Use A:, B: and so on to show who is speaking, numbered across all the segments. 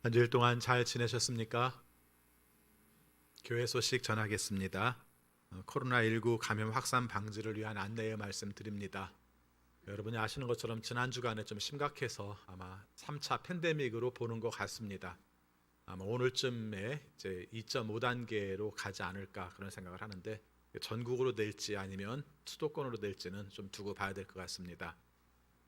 A: 한 주일 동안 잘 지내셨습니까? 교회 소식 전하겠습니다. 코로나19 감염 확산 방지를 위한 안내의 말씀 드립니다. 여러분이 아시는 것처럼 지난 주간에 좀 심각해서 아마 3차 팬데믹으로 보는 것 같습니다. 아마 오늘쯤에 이제 2.5단계로 가지 않을까 그런 생각을 하는데, 전국으로 될지 아니면 수도권으로 될지는 좀 두고 봐야 될 것 같습니다.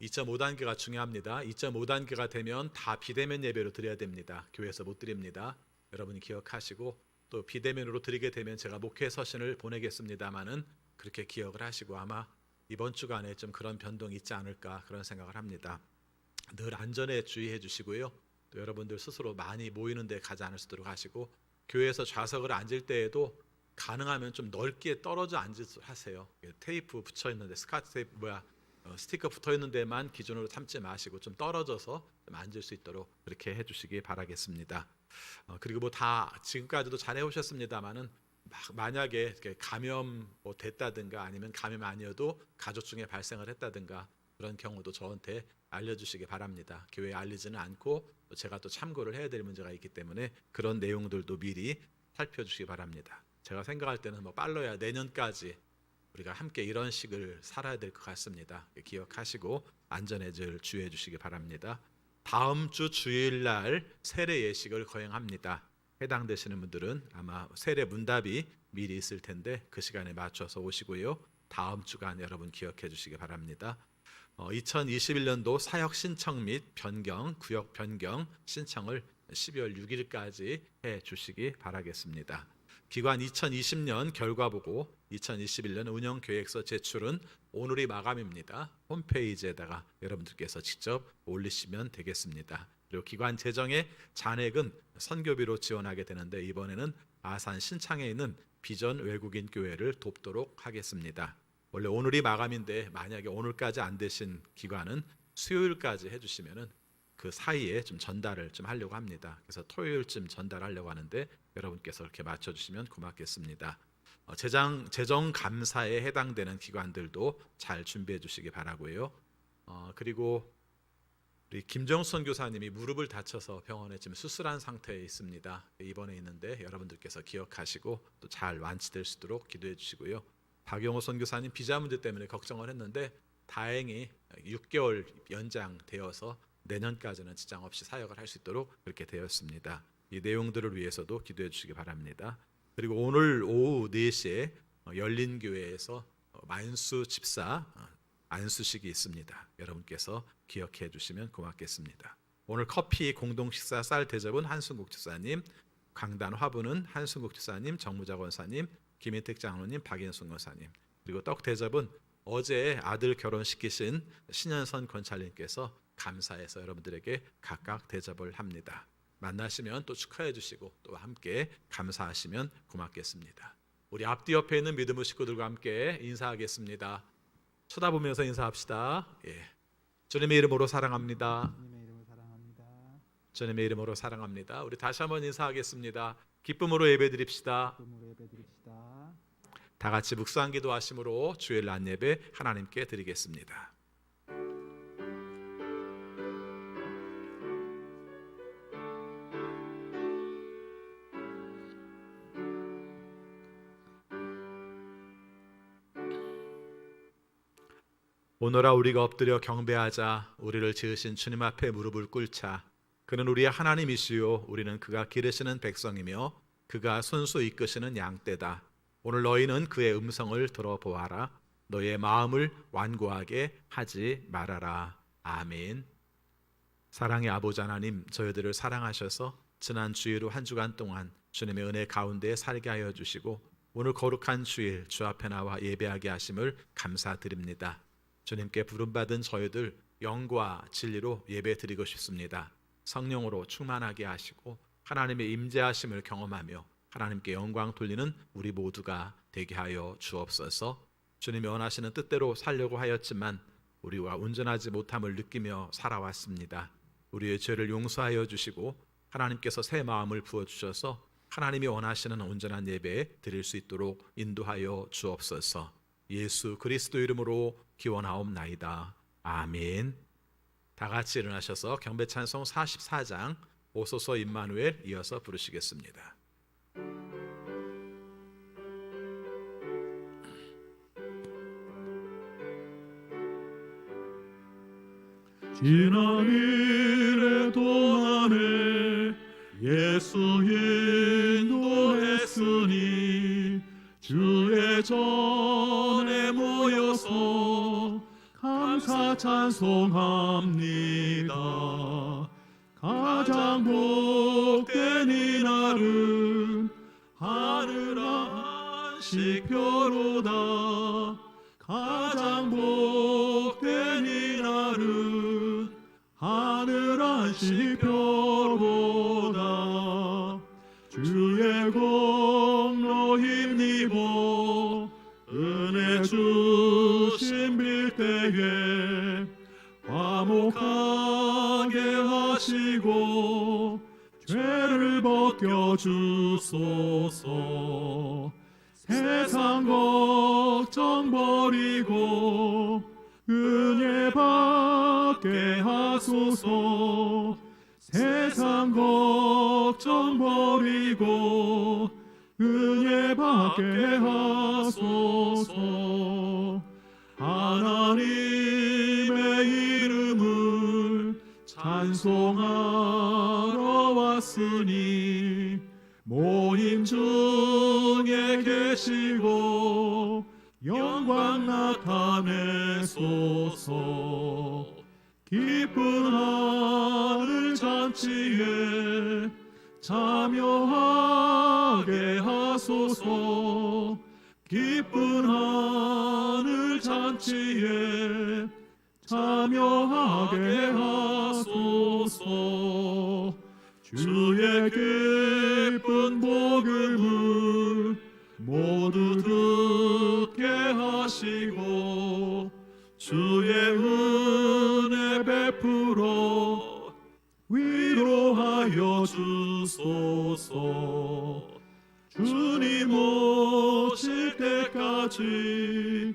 A: 2.5단계가 중요합니다. 2.5단계가 되면 다 비대면 예배로 드려야 됩니다. 교회에서 못 드립니다. 여러분이 기억하시고, 또 비대면으로 드리게 되면 제가 목회 서신을 보내겠습니다마는 그렇게 기억을 하시고, 아마 이번 주간에 좀 그런 변동이 있지 않을까 그런 생각을 합니다. 늘 안전에 주의해 주시고요. 또 여러분들 스스로 많이 모이는 데 가지 않으시도록 하시고, 교회에서 좌석을 앉을 때에도 가능하면 좀 넓게 떨어져 앉으세요. 테이프 붙여 있는데, 스티커 붙어 있는 데만 기준으로 삼지 마시고 좀 떨어져서 좀 앉을 수 있도록 그렇게 해주시기 바라겠습니다. 그리고 뭐 다 지금까지도 잘 해오셨습니다만은, 만약에 감염 됐다든가 아니면 감염 아니어도 가족 중에 발생을 했다든가 그런 경우도 저한테 알려주시기 바랍니다. 교회에 알리지는 않고 또 제가 또 참고를 해야 될 문제가 있기 때문에 그런 내용들도 미리 살펴주시기 바랍니다. 제가 생각할 때는 빨라야 내년까지 우리가 함께 이런 식을 살아야 될 것 같습니다. 기억하시고 안전에 늘 주의해 주시기 바랍니다. 다음 주 주일날 세례 예식을 거행합니다. 해당되시는 분들은 아마 세례 문답이 미리 있을 텐데 그 시간에 맞춰서 오시고요. 다음 주간 여러분 기억해 주시기 바랍니다. 2021년도 사역 신청 및 변경, 구역 변경 신청을 12월 6일까지 해 주시기 바라겠습니다. 기관 2020년 결과 보고 2021년 운영계획서 제출은 오늘이 마감입니다. 홈페이지에다가 여러분들께서 직접 올리시면 되겠습니다. 그리고 기관 재정의 잔액은 선교비로 지원하게 되는데, 이번에는 아산 신창에 있는 비전 외국인 교회를 돕도록 하겠습니다. 원래 오늘이 마감인데 만약에 오늘까지 안 되신 기관은 수요일까지 해주시면은 그 사이에 좀 전달을 좀 하려고 합니다. 그래서 토요일쯤 전달하려고 하는데 여러분께서 이렇게 맞춰주시면 고맙겠습니다. 재정 감사에 해당되는 기관들도 잘 준비해 주시기 바라고요. 그리고 우리 김정수 선교사님이 무릎을 다쳐서 병원에 지금 수술한 상태에 있습니다. 입원해 있는데 여러분들께서 기억하시고 또 잘 완치될 수 있도록 기도해 주시고요. 박영호 선교사님 비자 문제 때문에 걱정을 했는데 다행히 6개월 연장되어서 내년까지는 지장 없이 사역을 할 수 있도록 그렇게 되었습니다. 이 내용들을 위해서도 기도해 주시기 바랍니다. 그리고 오늘 오후 4시에 열린교회에서 만수 집사 안수식이 있습니다. 여러분께서 기억해 주시면 고맙겠습니다. 오늘 커피 공동 식사 쌀 대접은 한순국 집사님, 강단 화부는 한순국 집사님, 정무자 권사님, 김인택 장로님, 박인순 권사님, 그리고 떡 대접은 어제 아들 결혼시키신 신현선 권찰님께서 감사해서 여러분들에게 각각 대접을 합니다. 만나시면 또 축하해 주시고 또 함께 감사하시면 고맙겠습니다. 우리 앞뒤 옆에 있는 믿음의 식구들과 함께 인사하겠습니다. 쳐다보면서 인사합시다. 주님의 이름으로 사랑합니다.
B: 주님의 이름을 사랑합니다.
A: 주님의 이름으로 사랑합니다. 우리 다시 한번 인사하겠습니다. 기쁨으로 예배드립시다.
B: 기쁨으로 예배드립시다.
A: 다 같이 묵상 기도하심으로 주일 낮 예배 하나님께 드리겠습니다. 오너라 우리가 엎드려 경배하자. 우리를 지으신 주님 앞에 무릎을 꿇자. 그는 우리의 하나님이시요 우리는 그가 기르시는 백성이며 그가 손수 이끄시는 양떼다. 오늘 너희는 그의 음성을 들어보아라. 너의 마음을 완고하게 하지 말아라. 아멘. 사랑의 아버지 하나님, 저희들을 사랑하셔서 지난 주일 한 주간 동안 주님의 은혜 가운데 살게 하여 주시고 오늘 거룩한 주일 주 앞에 나와 예배하게 하심을 감사드립니다. 주님께 부름받은 저희들 영과 진리로 예배드리고 싶습니다. 성령으로 충만하게 하시고 하나님의 임재하심을 경험하며 하나님께 영광 돌리는 우리 모두가 되게 하여 주옵소서. 주님이 원하시는 뜻대로 살려고 하였지만 우리와 온전하지 못함을 느끼며 살아왔습니다. 우리의 죄를 용서하여 주시고 하나님께서 새 마음을 부어주셔서 하나님이 원하시는 온전한 예배 드릴 수 있도록 인도하여 주옵소서. 예수 그리스도 이름으로 기원하옵나이다. 아멘. 다 같이 일어나셔서 경배 찬송 44장 오소서 임마누엘 이어서 부르시겠습니다.
C: 지난 일의 동안에 예수 인도했으니 주의 전에 모여서 감사 찬송합니다. 가장 복된 이날은 하늘 안식표로다. 가장 복된 이날은 하늘 안식표로다. 주의 공로 힘입어 은혜 주신 빌때에 화목하게 하시고 죄를 벗겨주소서. 세상 걱정 버리고 은혜 받게 하소서. 세상 걱정 버리고 은혜 받게 하소서. 하나님의 이름을 찬송하러 왔으니 모임 중에 계시고 영광 나타내소서. 기쁜 하늘 잔치에 참여하게 하소서. 기쁜 하늘 잔치에 참여하게 하소서. 주의 기쁜 복음을 모두 듣게 하시고 주의 은혜 베풀어 위로하여 주소서. 주님 오실 때까지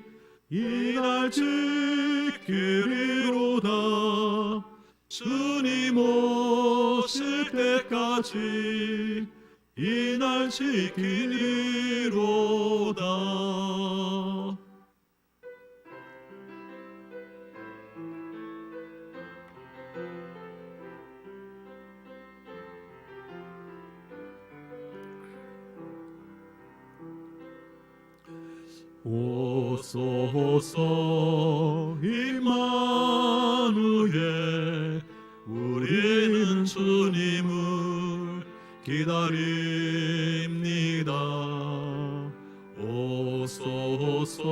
C: 이날 지키리로다. 주님 오실 때까지 이날 지키리로다. 오소서 임마누엘, 우리는 주님을 기다립니다. 오소서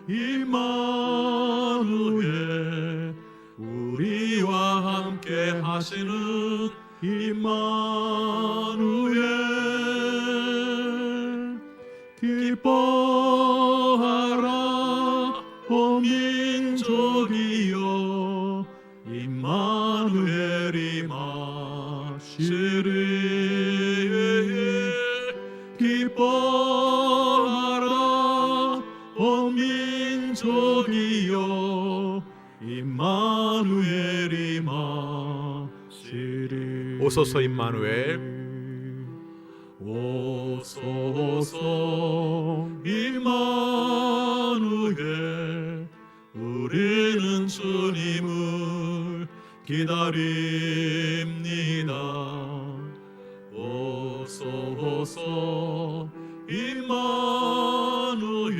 C: 임마누엘, 우리와 함께 하시는 임마누엘. 기뻐하라 온 민족이여, 임마누엘이 마시리. 기뻐하라 온 민족이여, 임마누엘이 마시리.
A: 오소서 임마누엘.
C: 오소서 임마누엘, 우리는 주님을 기다립니다. 오소서 임마누엘,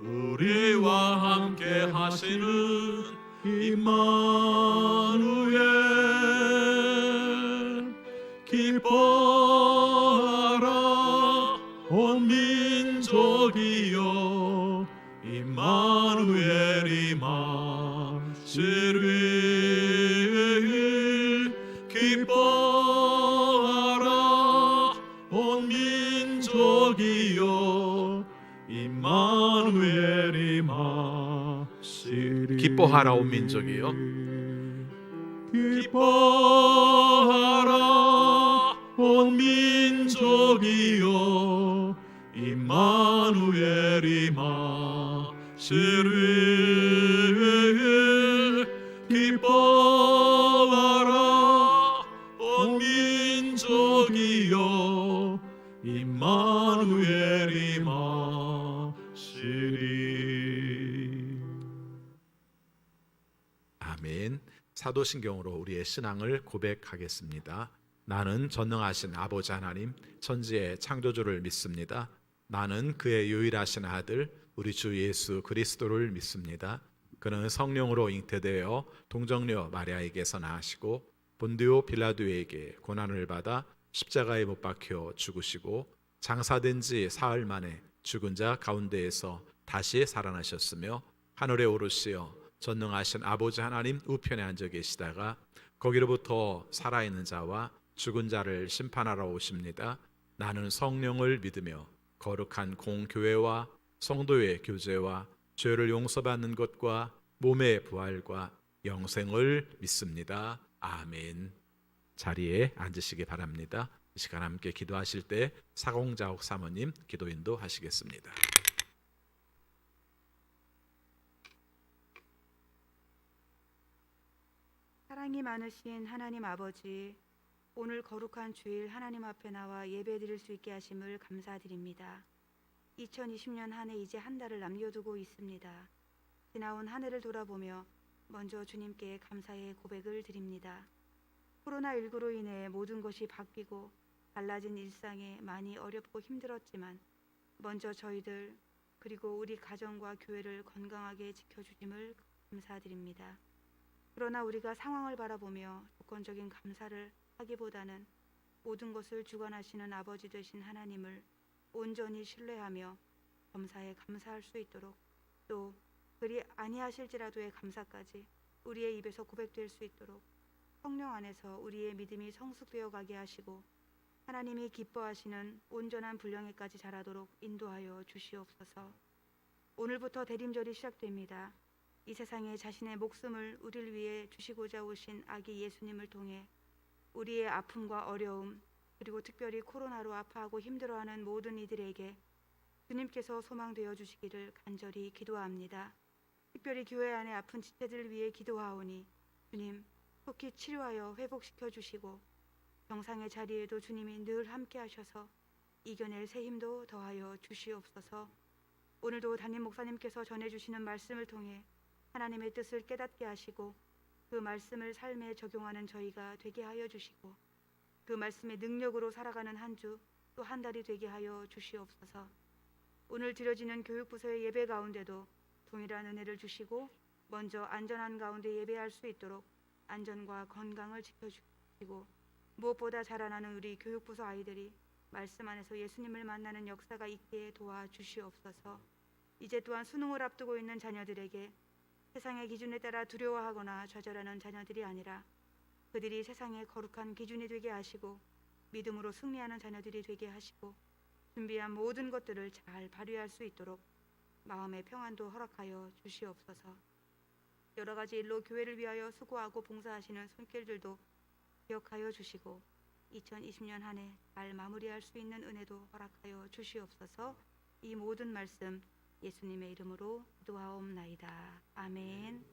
C: 우리와 함께 하시는 임마누엘. 기뻐하라 온 민족이여, 임마누엘이 마시리. 기뻐하라 온 민족이여, 임마누엘이 마시리.
A: 기뻐하라 온 민족이여.
C: 기뻐하라 온 민족이여, 임마누엘이 마시리. 기뻐하라 임마누엘이 마시리.
A: 아멘. 사도신경으로 우리의 신앙을 고백하겠습니다. 나는 전능하신 아버지 하나님, 천지의 창조주를 믿습니다. 나는 그의 유일하신 아들 우리 주 예수 그리스도를 믿습니다. 그는 성령으로 잉태되어 동정녀 마리아에게서 나시고 본디오 빌라도에게 고난을 받아 십자가에 못 박혀 죽으시고 장사된 지 사흘 만에 죽은 자 가운데에서 다시 살아나셨으며 하늘에 오르시어 전능하신 아버지 하나님 우편에 앉아 계시다가 거기로부터 살아있는 자와 죽은 자를 심판하러 오십니다. 나는 성령을 믿으며 거룩한 공교회와 성도의 교제와 죄를 용서받는 것과 몸의 부활과 영생을 믿습니다. 아멘. 자리에 앉으시기 바랍니다. 이 시간 함께 기도하실 때 사공자옥 사모님 기도 인도하시겠습니다.
D: 사랑이 많으신 하나님 아버지, 오늘 거룩한 주일 하나님 앞에 나와 예배드릴 수 있게 하심을 감사드립니다. 2020년 한 해 이제 한 달을 남겨두고 있습니다. 지나온 한 해를 돌아보며 먼저 주님께 감사의 고백을 드립니다. 코로나19로 인해 모든 것이 바뀌고 달라진 일상에 많이 어렵고 힘들었지만 먼저 저희들 그리고 우리 가정과 교회를 건강하게 지켜주심을 감사드립니다. 그러나 우리가 상황을 바라보며 조건적인 감사를 하기보다는 모든 것을 주관하시는 아버지 되신 하나님을 온전히 신뢰하며 범사에 감사할 수 있도록, 또 그리 아니하실지라도의 감사까지 우리의 입에서 고백될 수 있도록 성령 안에서 우리의 믿음이 성숙되어 가게 하시고 하나님이 기뻐하시는 온전한 분량에까지 자라도록 인도하여 주시옵소서. 오늘부터 대림절이 시작됩니다. 이 세상에 자신의 목숨을 우리를 위해 주시고자 오신 아기 예수님을 통해 우리의 아픔과 어려움, 그리고 특별히 코로나로 아파하고 힘들어하는 모든 이들에게 주님께서 소망되어 주시기를 간절히 기도합니다. 특별히 교회 안에 아픈 지체들을 위해 기도하오니 주님 속히 치료하여 회복시켜 주시고 병상의 자리에도 주님이 늘 함께 하셔서 이겨낼 새 힘도 더하여 주시옵소서. 오늘도 담임 목사님께서 전해주시는 말씀을 통해 하나님의 뜻을 깨닫게 하시고 그 말씀을 삶에 적용하는 저희가 되게 하여 주시고 그 말씀의 능력으로 살아가는 한 주 또 한 달이 되게 하여 주시옵소서. 오늘 드려지는 교육부서의 예배 가운데도 동일한 은혜를 주시고 먼저 안전한 가운데 예배할 수 있도록 안전과 건강을 지켜주시고 무엇보다 자라나는 우리 교육부서 아이들이 말씀 안에서 예수님을 만나는 역사가 있게 도와주시옵소서. 이제 또한 수능을 앞두고 있는 자녀들에게 세상의 기준에 따라 두려워하거나 좌절하는 자녀들이 아니라 그들이 세상의 거룩한 기준이 되게 하시고 믿음으로 승리하는 자녀들이 되게 하시고 준비한 모든 것들을 잘 발휘할 수 있도록 마음의 평안도 허락하여 주시옵소서. 여러 가지 일로 교회를 위하여 수고하고 봉사하시는 손길들도 기억하여 주시고 2020년 한 해 잘 마무리할 수 있는 은혜도 허락하여 주시옵소서. 이 모든 말씀 예수님의 이름으로 기도하옵나이다. 아멘.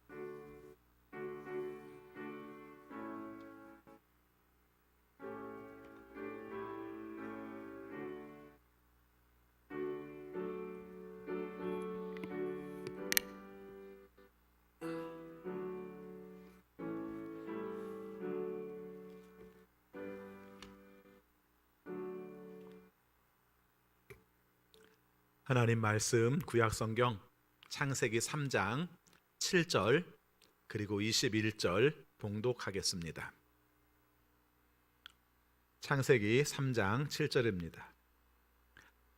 A: 하나님 말씀 구약성경 창세기 3장 7절 그리고 21절 봉독하겠습니다. 창세기 3장 7절입니다.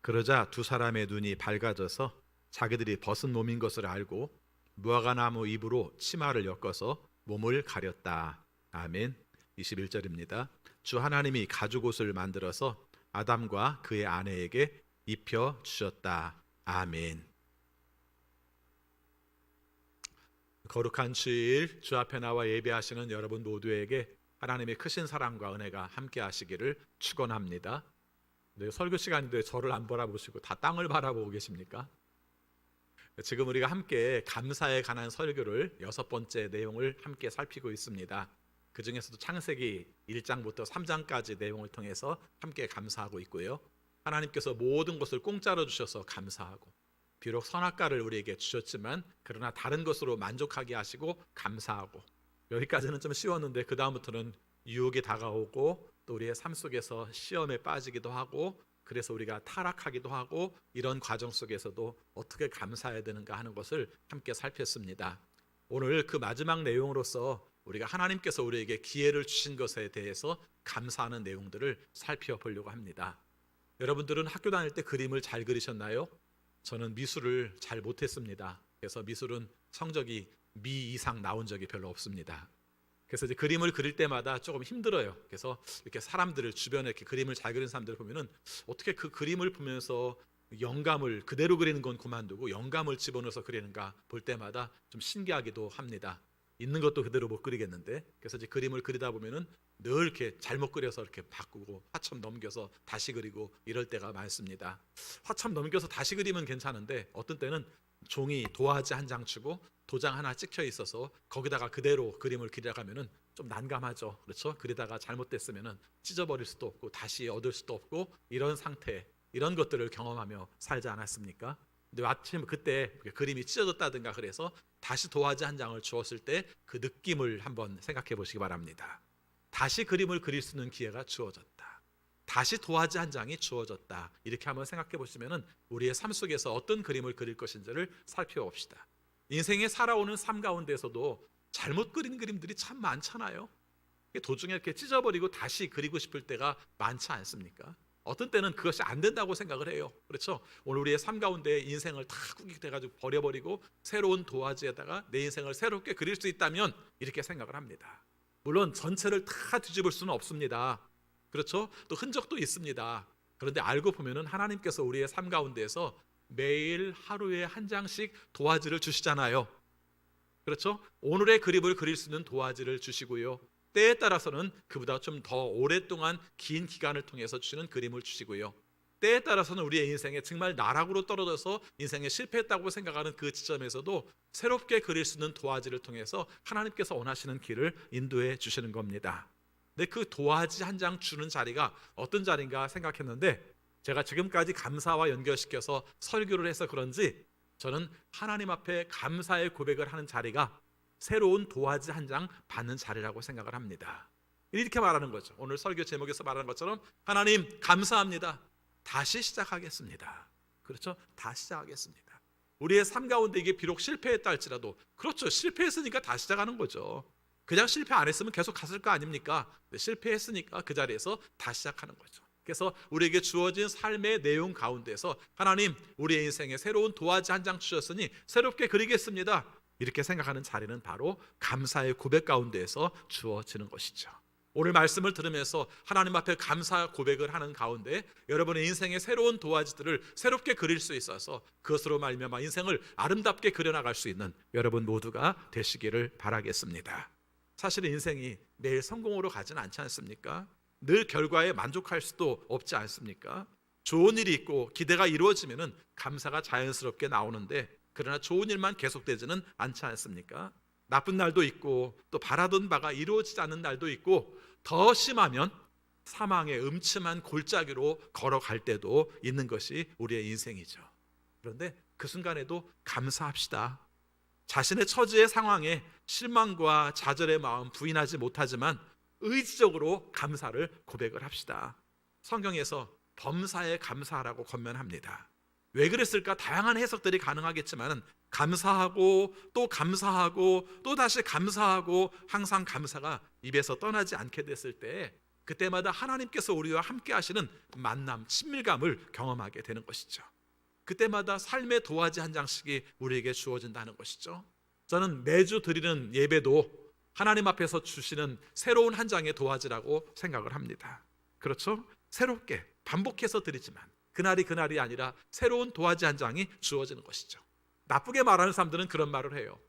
A: 그러자 두 사람의 눈이 밝아져서 자기들이 벗은 몸인 것을 알고 무화과나무 잎으로 치마를 엮어서 몸을 가렸다. 아멘. 21절입니다. 주 하나님이 가죽옷을 만들어서 아담과 그의 아내에게 입혀 주셨다. 아멘. 거룩한 주일 주 앞에 나와 예배하시는 여러분 모두에게 하나님의 크신 사랑과 은혜가 함께 하시기를 축원합니다. 네, 설교 시간인데 저를 안 바라보시고 다 땅을 바라보고 계십니까? 지금 우리가 함께 감사에 관한 설교를 6번째 내용을 함께 살피고 있습니다. 그 중에서도 창세기 1장부터 3장까지 내용을 통해서 함께 감사하고 있고요. 하나님께서 모든 것을 공짜로 주셔서 감사하고, 비록 선악과를 우리에게 주셨지만 그러나 다른 것으로 만족하게 하시고 감사하고, 여기까지는 좀 쉬웠는데 그 다음부터는 유혹이 다가오고 또 우리의 삶 속에서 시험에 빠지기도 하고, 그래서 우리가 타락하기도 하고, 이런 과정 속에서도 어떻게 감사해야 되는가 하는 것을 함께 살폈습니다. 오늘 그 마지막 내용으로서 우리가 하나님께서 우리에게 기회를 주신 것에 대해서 감사하는 내용들을 살펴보려고 합니다. 여러분들은 학교 다닐 때 그림을 잘 그리셨나요? 저는 미술을 잘 못했습니다. 그래서 미술은 성적이 미 이상 나온 적이 별로 없습니다. 그래서 이제 그림을 그릴 때마다 조금 힘들어요. 그래서 이렇게 사람들을, 주변에 이렇게 그림을 잘 그리는 사람들을 보면은 어떻게 그 그림을 보면서 영감을 그대로 그리는 건 그만두고 영감을 집어넣어서 그리는가 볼 때마다 좀 신기하기도 합니다. 있는 것도 그대로 못 그리겠는데, 그래서 이제 그림을 그리다 보면은 늘 이렇게 잘못 그려서 이렇게 바꾸고 화참 넘겨서 다시 그리고 이럴 때가 많습니다. 화참 넘겨서 다시 그리면 괜찮은데 어떤 때는 종이 도화지 한 장 주고 도장 하나 찍혀 있어서 거기다가 그대로 그림을 그리려가면은 좀 난감하죠. 그렇죠? 그리다가 잘못됐으면은 찢어버릴 수도 없고 다시 얻을 수도 없고, 이런 상태, 이런 것들을 경험하며 살지 않았습니까? 근데 마침 그때 그림이 찢어졌다든가 그래서 다시 도화지 한 장을 주었을 때 그 느낌을 한번 생각해 보시기 바랍니다. 다시 그림을 그릴 수 있는 기회가 주어졌다. 다시 도화지 한 장이 주어졌다. 이렇게 한번 생각해 보시면은 우리의 삶 속에서 어떤 그림을 그릴 것인지를 살펴봅시다. 인생에 살아오는 삶 가운데서도 잘못 그린 그림들이 참 많잖아요. 도중에 이렇게 찢어버리고 다시 그리고 싶을 때가 많지 않습니까? 어떤 때는 그것이 안 된다고 생각을 해요. 그렇죠? 오늘 우리의 삶 가운데 인생을 다 꾸깃해가지고 버려버리고 새로운 도화지에다가 내 인생을 새롭게 그릴 수 있다면 이렇게 생각을 합니다. 물론 전체를 다 뒤집을 수는 없습니다. 그렇죠? 또 흔적도 있습니다. 그런데 알고 보면은 하나님께서 우리의 삶 가운데에서 매일 하루에 한 장씩 도화지를 주시잖아요. 그렇죠? 오늘의 그림을 그릴 수 있는 도화지를 주시고요, 때에 따라서는 그보다 좀 더 오랫동안 긴 기간을 통해서 주시는 그림을 주시고요, 때에 따라서는 우리의 인생에 정말 나락으로 떨어져서 인생에 실패했다고 생각하는 그 지점에서도 새롭게 그릴 수 있는 도화지를 통해서 하나님께서 원하시는 길을 인도해 주시는 겁니다. 근데 그 도화지 한 장 주는 자리가 어떤 자리인가 생각했는데, 제가 지금까지 감사와 연결시켜서 설교를 해서 그런지 저는 하나님 앞에 감사의 고백을 하는 자리가 새로운 도화지 한 장 받는 자리라고 생각을 합니다. 이렇게 말하는 거죠. 오늘 설교 제목에서 말하는 것처럼, 하나님 감사합니다. 다시 시작하겠습니다. 그렇죠? 다시 시작하겠습니다. 우리의 삶 가운데 이게 비록 실패했다 할지라도, 그렇죠, 실패했으니까 다시 시작하는 거죠. 그냥 실패 안 했으면 계속 갔을 거 아닙니까? 실패했으니까 그 자리에서 다시 시작하는 거죠. 그래서 우리에게 주어진 삶의 내용 가운데서 하나님, 우리의 인생에 새로운 도화지 한 장 주셨으니 새롭게 그리겠습니다. 이렇게 생각하는 자리는 바로 감사의 고백 가운데에서 주어지는 것이죠. 오늘 말씀을 들으면서 하나님 앞에 감사 고백을 하는 가운데 여러분의 인생의 새로운 도화지들을 새롭게 그릴 수 있어서 그것으로 말미암아 인생을 아름답게 그려나갈 수 있는 여러분 모두가 되시기를 바라겠습니다. 사실은 인생이 매일 성공으로 가지는 않지 않습니까? 늘 결과에 만족할 수도 없지 않습니까? 좋은 일이 있고 기대가 이루어지면 감사가 자연스럽게 나오는데, 그러나 좋은 일만 계속되지는 않지 않습니까? 나쁜 날도 있고 또 바라던 바가 이루어지지 않는 날도 있고, 더 심하면 사망의 음침한 골짜기로 걸어갈 때도 있는 것이 우리의 인생이죠. 그런데 그 순간에도 감사합시다. 자신의 처지의 상황에 실망과 좌절의 마음 부인하지 못하지만 의지적으로 감사를 고백을 합시다. 성경에서 범사에 감사하라고 권면합니다. 왜 그랬을까? 다양한 해석들이 가능하겠지만 감사하고 또 감사하고 또 다시 감사하고 항상 감사가 입에서 떠나지 않게 됐을 때, 그때마다 하나님께서 우리와 함께 하시는 만남, 친밀감을 경험하게 되는 것이죠. 그때마다 삶의 도화지 한 장씩이 우리에게 주어진다는 것이죠. 저는 매주 드리는 예배도 하나님 앞에서 주시는 새로운 한 장의 도화지라고 생각을 합니다. 그렇죠? 새롭게 반복해서 드리지만 그날이 그날이 아니라 새로운 도화지 한 장이 주어지는 것이죠. 나쁘게 말하는 사람들은 그런 말을 해요.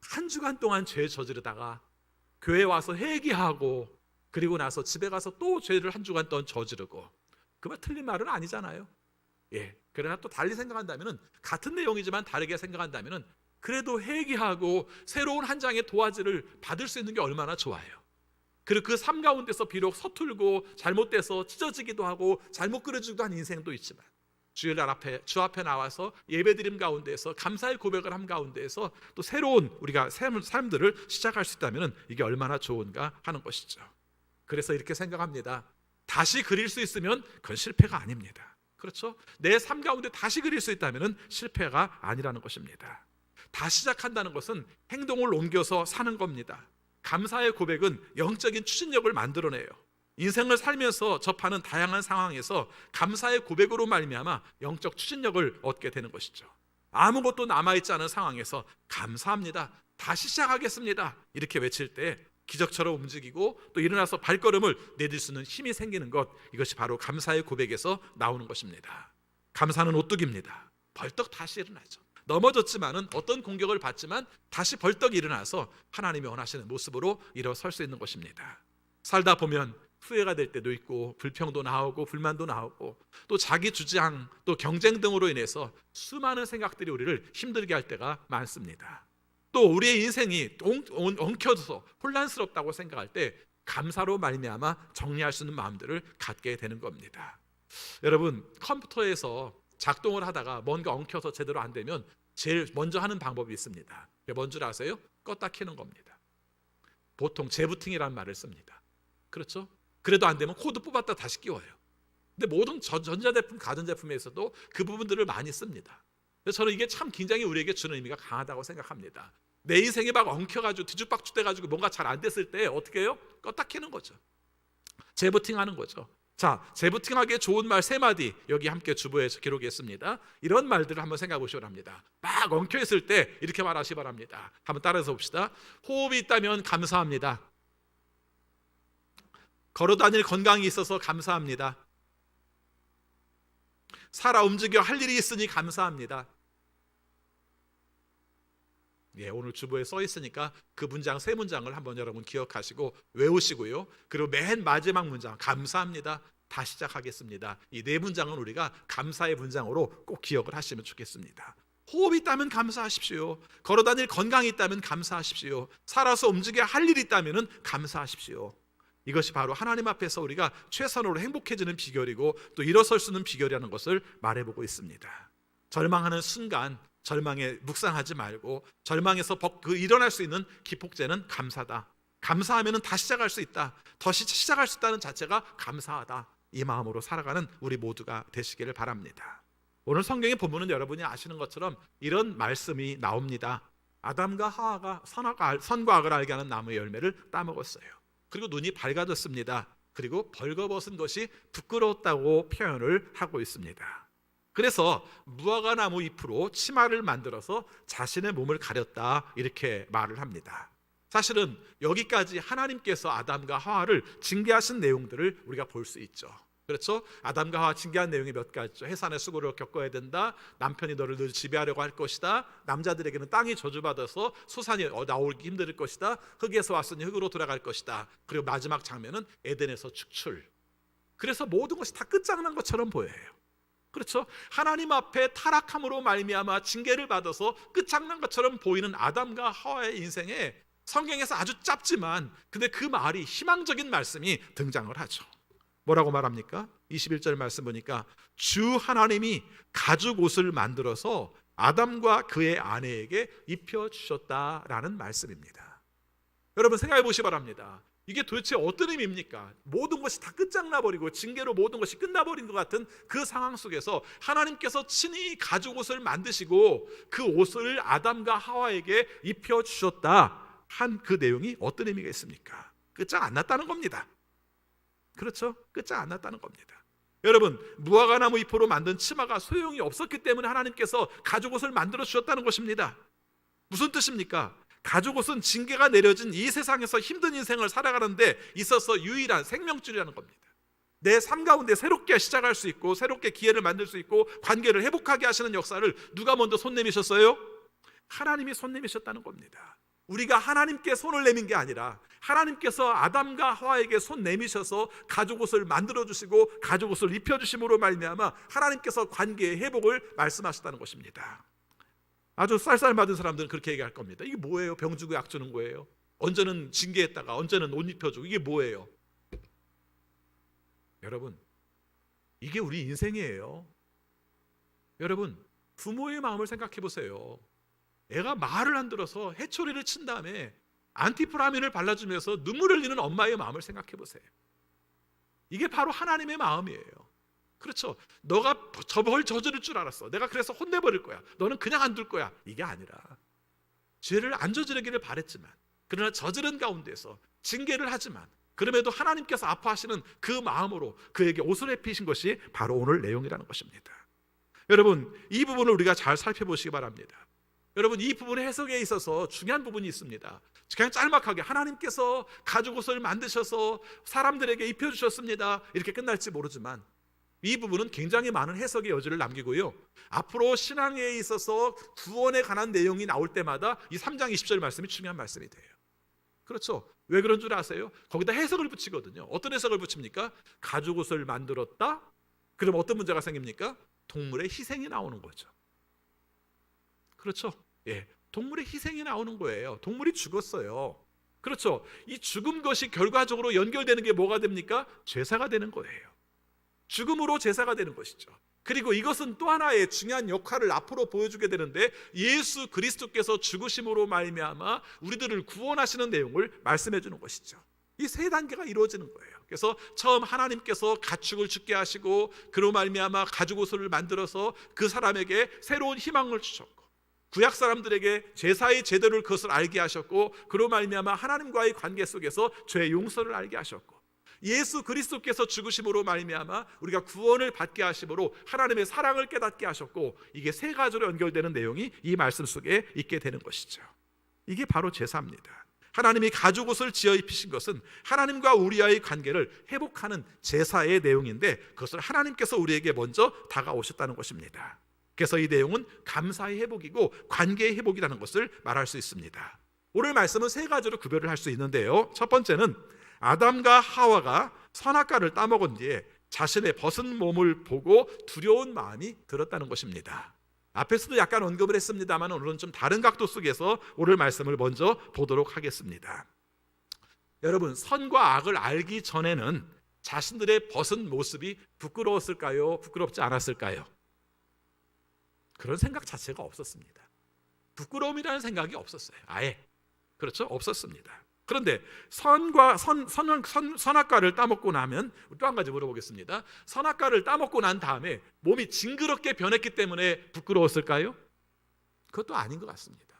A: 한 주간 동안 죄 저지르다가 교회 와서 회개하고 그리고 나서 집에 가서 또 죄를 한 주간 동안 저지르고, 그 말 틀린 말은 아니잖아요. 그러나 또 달리 생각한다면, 같은 내용이지만 다르게 생각한다면, 그래도 회개하고 새로운 한 장의 도화지를 받을 수 있는 게 얼마나 좋아요. 그리고 그 삶 가운데서 비록 서툴고 잘못돼서 찢어지기도 하고 잘못 그려지기도 한 인생도 있지만 주일날 앞에 주 앞에 나와서 예배드림 가운데에서 감사의 고백을 함 가운데에서 또 새로운 우리가 삶들을 시작할 수 있다면 이게 얼마나 좋은가 하는 것이죠. 그래서 이렇게 생각합니다. 다시 그릴 수 있으면 그건 실패가 아닙니다. 그렇죠? 내 삶 가운데 다시 그릴 수 있다면 실패가 아니라는 것입니다. 다시 시작한다는 것은 행동을 옮겨서 사는 겁니다. 감사의 고백은 영적인 추진력을 만들어내요. 인생을 살면서 접하는 다양한 상황에서 감사의 고백으로 말미암아 영적 추진력을 얻게 되는 것이죠. 아무것도 남아있지 않은 상황에서 감사합니다, 다시 시작하겠습니다 이렇게 외칠 때 기적처럼 움직이고 또 일어나서 발걸음을 내딜 수 있는 힘이 생기는 것, 이것이 바로 감사의 고백에서 나오는 것입니다. 감사는 오뚜기입니다. 벌떡 다시 일어나죠. 넘어졌지만은 어떤 공격을 받지만 다시 벌떡 일어나서 하나님이 원하시는 모습으로 일어설 수 있는 것입니다. 살다 보면 후회가 될 때도 있고 불평도 나오고 불만도 나오고 또 자기 주장 또 경쟁 등으로 인해서 수많은 생각들이 우리를 힘들게 할 때가 많습니다. 또 우리의 인생이 엉켜져서 혼란스럽다고 생각할 때 감사로 말미암아 정리할 수 있는 마음들을 갖게 되는 겁니다. 여러분, 컴퓨터에서 작동을 하다가 뭔가 엉켜서 제대로 안 되면 제일 먼저 하는 방법이 있습니다. 그게 뭔 줄 아세요? 껐다 켜는 겁니다. 보통 재부팅이라는 말을 씁니다. 그렇죠? 그래도 안 되면 코드 뽑았다 다시 끼워요. 근데 모든 전자제품, 가전제품에서도 그 부분들을 많이 씁니다. 그래서 저는 이게 참 굉장히 우리에게 주는 의미가 강하다고 생각합니다. 내 인생이 막 엉켜가지고 뒤죽박죽 돼가지고 뭔가 잘 안 됐을 때 어떻게 해요? 껐다 켜는 거죠. 재부팅하는 거죠. 자, 재부팅하기에 좋은 말 3마디 여기 함께 주보에서 기록했습니다. 이런 말들을 한번 생각해 보시기 바랍니다. 막 엉켜있을 때 이렇게 말하시기 바랍니다. 한번 따라서 봅시다. 호흡이 있다면 감사합니다. 걸어다닐 건강이 있어서 감사합니다. 살아 움직여 할 일이 있으니 감사합니다. 예, 오늘 주보에 써 있으니까 그 문장 3문장을 한번 여러분 기억하시고 외우시고요. 그리고 맨 마지막 문장 감사합니다, 다시 시작하겠습니다. 이 4문장은 우리가 감사의 문장으로 꼭 기억을 하시면 좋겠습니다. 호흡이 있다면 감사하십시오. 걸어다닐 건강이 있다면 감사하십시오. 살아서 움직여야 할 일이 있다면 감사하십시오. 이것이 바로 하나님 앞에서 우리가 최선으로 행복해지는 비결이고 또 일어설 수 있는 비결이라는 것을 말해보고 있습니다. 절망하는 순간 절망에 묵상하지 말고 절망에서 일어날 수 있는 기폭제는 감사다. 감사하면 다시 시작할 수 있다. 다시 시작할 수 있다는 자체가 감사하다. 이 마음으로 살아가는 우리 모두가 되시기를 바랍니다. 오늘 성경의 본문은 여러분이 아시는 것처럼 이런 말씀이 나옵니다. 아담과 하와가 선과 악을 알게 하는 나무의 열매를 따먹었어요. 그리고 눈이 밝아졌습니다. 그리고 벌거벗은 것이 부끄러웠다고 표현을 하고 있습니다. 그래서 무화과나무 잎으로 치마를 만들어서 자신의 몸을 가렸다 이렇게 말을 합니다. 사실은 여기까지 하나님께서 아담과 하와를 징계하신 내용들을 우리가 볼 수 있죠. 그렇죠? 아담과 하와 징계한 내용이 몇 가지죠. 해산의 수고를 겪어야 된다. 남편이 너를 늘 지배하려고 할 것이다. 남자들에게는 땅이 저주받아서 소산이 나오기 힘들 것이다. 흙에서 왔으니 흙으로 돌아갈 것이다. 그리고 마지막 장면은 에덴에서 축출. 그래서 모든 것이 다 끝장난 것처럼 보여요. 그렇죠? 하나님 앞에 타락함으로 말미암아 징계를 받아서 끝장난 것처럼 보이는 아담과 하와의 인생에 성경에서 아주 짧지만 근데 그 말이 희망적인 말씀이 등장을 하죠. 뭐라고 말합니까? 21절 말씀 보니까 주 하나님이 가죽 옷을 만들어서 아담과 그의 아내에게 입혀주셨다라는 말씀입니다. 여러분 생각해 보시기 바랍니다. 이게 도대체 어떤 의미입니까? 모든 것이 다 끝장나버리고 징계로 모든 것이 끝나버린 것 같은 그 상황 속에서 하나님께서 친히 가죽 옷을 만드시고 그 옷을 아담과 하와에게 입혀주셨다 한 그 내용이 어떤 의미가 있습니까? 끝장 안 났다는 겁니다. 그렇죠? 끝장 안 났다는 겁니다. 여러분, 무화과나무 잎으로 만든 치마가 소용이 없었기 때문에 하나님께서 가죽옷을 만들어 주셨다는 것입니다. 무슨 뜻입니까? 가죽옷은 징계가 내려진 이 세상에서 힘든 인생을 살아가는데 있어서 유일한 생명줄이라는 겁니다. 내 삶 가운데 새롭게 시작할 수 있고 새롭게 기회를 만들 수 있고 관계를 회복하게 하시는 역사를 누가 먼저 손 내미셨어요? 하나님이 손 내미셨다는 겁니다. 우리가 하나님께 손을 내민 게 아니라 하나님께서 아담과 하와에게 손 내미셔서 가죽옷을 만들어주시고 가죽옷을 입혀주심으로 말미암아 하나님께서 관계의 회복을 말씀하셨다는 것입니다. 아주 쌀쌀맞은 사람들은 그렇게 얘기할 겁니다. 이게 뭐예요? 병 주고 약 주는 거예요? 언제는 징계했다가 언제는 옷 입혀주고, 이게 뭐예요? 여러분, 이게 우리 인생이에요. 여러분, 부모의 마음을 생각해 보세요. 애가 말을 안 들어서 해초리를 친 다음에 안티프라민을 발라주면서 눈물을 흘리는 엄마의 마음을 생각해 보세요. 이게 바로 하나님의 마음이에요. 그렇죠? 너가 벌 저지를 줄 알았어. 내가 그래서 혼내버릴 거야. 너는 그냥 안 둘 거야. 이게 아니라 죄를 안 저지르기를 바랬지만, 그러나 저지른 가운데서 징계를 하지만 그럼에도 하나님께서 아파하시는 그 마음으로 그에게 옷을 입히신 것이 바로 오늘 내용이라는 것입니다. 여러분, 이 부분을 우리가 잘 살펴보시기 바랍니다. 여러분, 이 부분의 해석에 있어서 중요한 부분이 있습니다. 그냥 짤막하게 하나님께서 가죽옷을 만드셔서 사람들에게 입혀주셨습니다, 이렇게 끝날지 모르지만 이 부분은 굉장히 많은 해석의 여지를 남기고요, 앞으로 신앙에 있어서 구원에 관한 내용이 나올 때마다 이 3장 20절 말씀이 중요한 말씀이 돼요. 그렇죠? 왜 그런 줄 아세요? 거기다 해석을 붙이거든요. 어떤 해석을 붙입니까? 가죽옷을 만들었다? 그럼 어떤 문제가 생깁니까? 동물의 희생이 나오는 거죠. 그렇죠? 예, 동물의 희생이 나오는 거예요. 동물이 죽었어요. 그렇죠? 이 죽은 것이 결과적으로 연결되는 게 뭐가 됩니까? 제사가 되는 거예요. 죽음으로 제사가 되는 것이죠. 그리고 이것은 또 하나의 중요한 역할을 앞으로 보여주게 되는데, 예수 그리스도께서 죽으심으로 말미암아 우리들을 구원하시는 내용을 말씀해 주는 것이죠. 이 세 단계가 이루어지는 거예요. 그래서 처음 하나님께서 가축을 죽게 하시고 그로 말미암아 가죽옷을 만들어서 그 사람에게 새로운 희망을 주셨고, 구약 사람들에게 제사의 제도를 그것을 알게 하셨고, 그로 말미암아 하나님과의 관계 속에서 죄의 용서를 알게 하셨고, 예수 그리스도께서 죽으심으로 말미암아 우리가 구원을 받게 하심으로 하나님의 사랑을 깨닫게 하셨고, 이게 세 가지로 연결되는 내용이 이 말씀 속에 있게 되는 것이죠. 이게 바로 제사입니다. 하나님이 가죽옷을 지어 입히신 것은 하나님과 우리와의 관계를 회복하는 제사의 내용인데, 그것을 하나님께서 우리에게 먼저 다가오셨다는 것입니다. 그래서 이 내용은 감사의 회복이고 관계의 회복이라는 것을 말할 수 있습니다. 오늘 말씀은 세 가지로 구별을 할 수 있는데요, 첫 번째는 아담과 하와가 선악과를 따먹은 뒤에 자신의 벗은 몸을 보고 두려운 마음이 들었다는 것입니다. 앞에서도 약간 언급을 했습니다만 오늘은 좀 다른 각도 속에서 오늘 말씀을 먼저 보도록 하겠습니다. 여러분, 선과 악을 알기 전에는 자신들의 벗은 모습이 부끄러웠을까요? 부끄럽지 않았을까요? 그런 생각 자체가 없었습니다. 부끄러움이라는 생각이 없었어요. 아예. 그렇죠? 없었습니다. 그런데 선악과를 따먹고 나면 또 한 가지 물어보겠습니다. 선악과를 따먹고 난 다음에 몸이 징그럽게 변했기 때문에 부끄러웠을까요? 그것도 아닌 것 같습니다.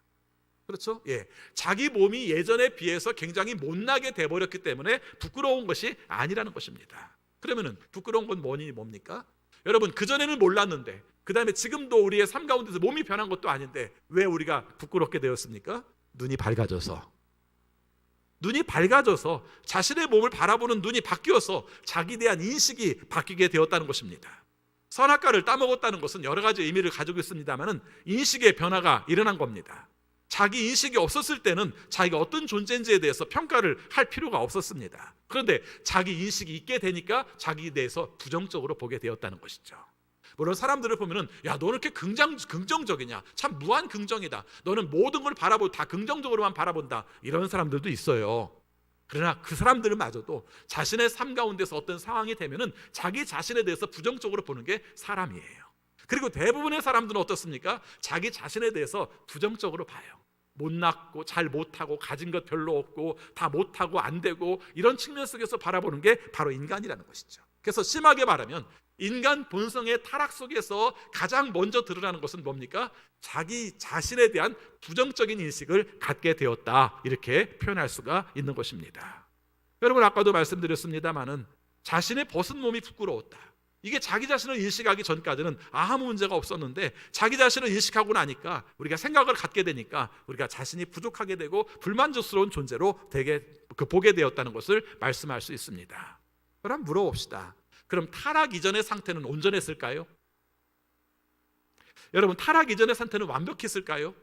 A: 그렇죠? 예, 자기 몸이 예전에 비해서 굉장히 못나게 돼버렸기 때문에 부끄러운 것이 아니라는 것입니다. 그러면은 부끄러운 건 뭡니까? 여러분, 그전에는 몰랐는데 그 다음에 지금도 우리의 삶 가운데서 몸이 변한 것도 아닌데 왜 우리가 부끄럽게 되었습니까? 눈이 밝아져서 자신의 몸을 바라보는 눈이 바뀌어서 자기에 대한 인식이 바뀌게 되었다는 것입니다. 선악과를 따먹었다는 것은 여러 가지 의미를 가지고 있습니다만 인식의 변화가 일어난 겁니다. 자기 인식이 없었을 때는 자기가 어떤 존재인지에 대해서 평가를 할 필요가 없었습니다. 그런데 자기 인식이 있게 되니까 자기에 대해서 부정적으로 보게 되었다는 것이죠. 물론 사람들을 보면은, 야, 너는 이렇게 긍정적이냐? 참 무한 긍정이다. 너는 모든 걸 바라보고 다 긍정적으로만 바라본다. 이런 사람들도 있어요. 그러나 그 사람들마저도 자신의 삶 가운데서 어떤 상황이 되면은 자기 자신에 대해서 부정적으로 보는 게 사람이에요. 그리고 대부분의 사람들은 어떻습니까? 자기 자신에 대해서 부정적으로 봐요. 못났고 잘 못하고 가진 것 별로 없고 다 못하고 안 되고, 이런 측면 속에서 바라보는 게 바로 인간이라는 것이죠. 그래서 심하게 말하면 인간 본성의 타락 속에서 가장 먼저 드러나는 것은 뭡니까? 자기 자신에 대한 부정적인 인식을 갖게 되었다, 이렇게 표현할 수가 있는 것입니다. 여러분, 아까도 말씀드렸습니다마는 자신의 벗은 몸이 부끄러웠다. 이게 자기 자신을 인식하기 전까지는 아무 문제가 없었는데, 자기 자신을 인식하고 나니까, 우리가 생각을 갖게 되니까 우리가 자신이 부족하게 되고 불만족스러운 존재로 보게 되었다는 것을 말씀할 수 있습니다. 그럼 물어봅시다. 그럼 타락 이전의 상태는 온전했을까요? 여러분, 타락 이전의 상태는 완벽했을까요?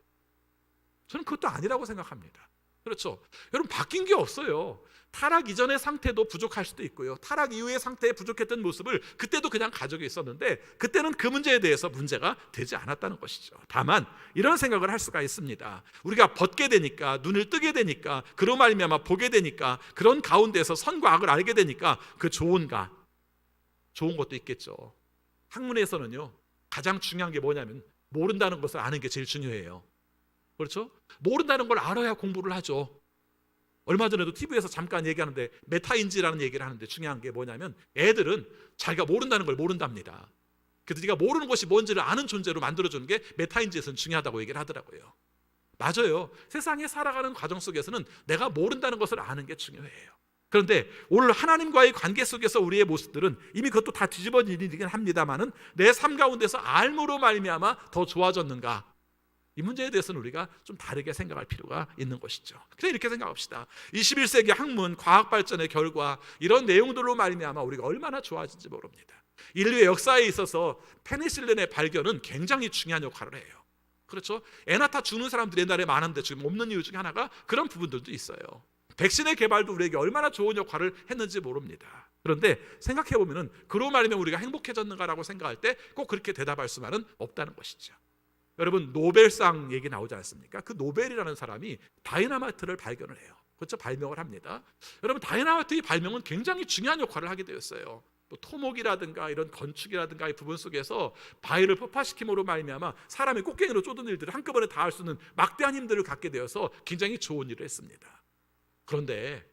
A: 저는 그것도 아니라고 생각합니다. 그렇죠? 여러분 바뀐 게 없어요. 타락 이전의 상태도 부족할 수도 있고요. 타락 이후의 상태에 부족했던 모습을 그때도 그냥 가지고 있었는데 그때는 그 문제에 대해서 문제가 되지 않았다는 것이죠. 다만 이런 생각을 할 수가 있습니다. 우리가 벗게 되니까, 눈을 뜨게 되니까, 그로 말미암아 보게 되니까, 그런 가운데서 선과 악을 알게 되니까 그 좋은가? 좋은 것도 있겠죠. 학문에서는요, 가장 중요한 게 뭐냐면 모른다는 것을 아는 게 제일 중요해요. 그렇죠? 모른다는 걸 알아야 공부를 하죠. 얼마 전에도 TV에서 잠깐 얘기하는데 메타인지라는 얘기를 하는데 중요한 게 뭐냐면 애들은 자기가 모른다는 걸 모른답니다. 그래서 네가 모르는 것이 뭔지를 아는 존재로 만들어주는 게 메타인지에서는 중요하다고 얘기를 하더라고요. 맞아요. 세상에 살아가는 과정 속에서는 내가 모른다는 것을 아는 게 중요해요. 그런데 오늘 하나님과의 관계 속에서 우리의 모습들은 이미 그것도 다 뒤집어진 일이긴 합니다만은 내 삶 가운데서 알므로 말미암아 더 좋아졌는가? 이 문제에 대해서는 우리가 좀 다르게 생각할 필요가 있는 것이죠. 그래서 이렇게 생각합시다. 21세기 학문, 과학 발전의 결과 이런 내용들로 말미암아 우리가 얼마나 좋아진지 모릅니다. 인류의 역사에 있어서 페니실린의 발견은 굉장히 중요한 역할을 해요. 그렇죠? 애 낳다 죽는 사람들이 옛날에 많은데 지금 없는 이유 중에 하나가 그런 부분들도 있어요. 백신의 개발도 우리에게 얼마나 좋은 역할을 했는지 모릅니다. 그런데 생각해보면 그로 말하면 우리가 행복해졌는가라고 생각할 때 꼭 그렇게 대답할 수만은 없다는 것이죠. 여러분 노벨상 얘기 나오지 않습니까? 그 노벨이라는 사람이 다이나마이트를 발견을 해요. 그렇죠? 발명을 합니다. 여러분 다이나마이트의 발명은 굉장히 중요한 역할을 하게 되었어요. 또 토목이라든가 이런 건축이라든가 이 부분 속에서 바위를 폭파시킴으로 말미암아 사람의 꽃갱이로 쫓는 일들을 한꺼번에 다 할 수 있는 막대한 힘들을 갖게 되어서 굉장히 좋은 일을 했습니다. 그런데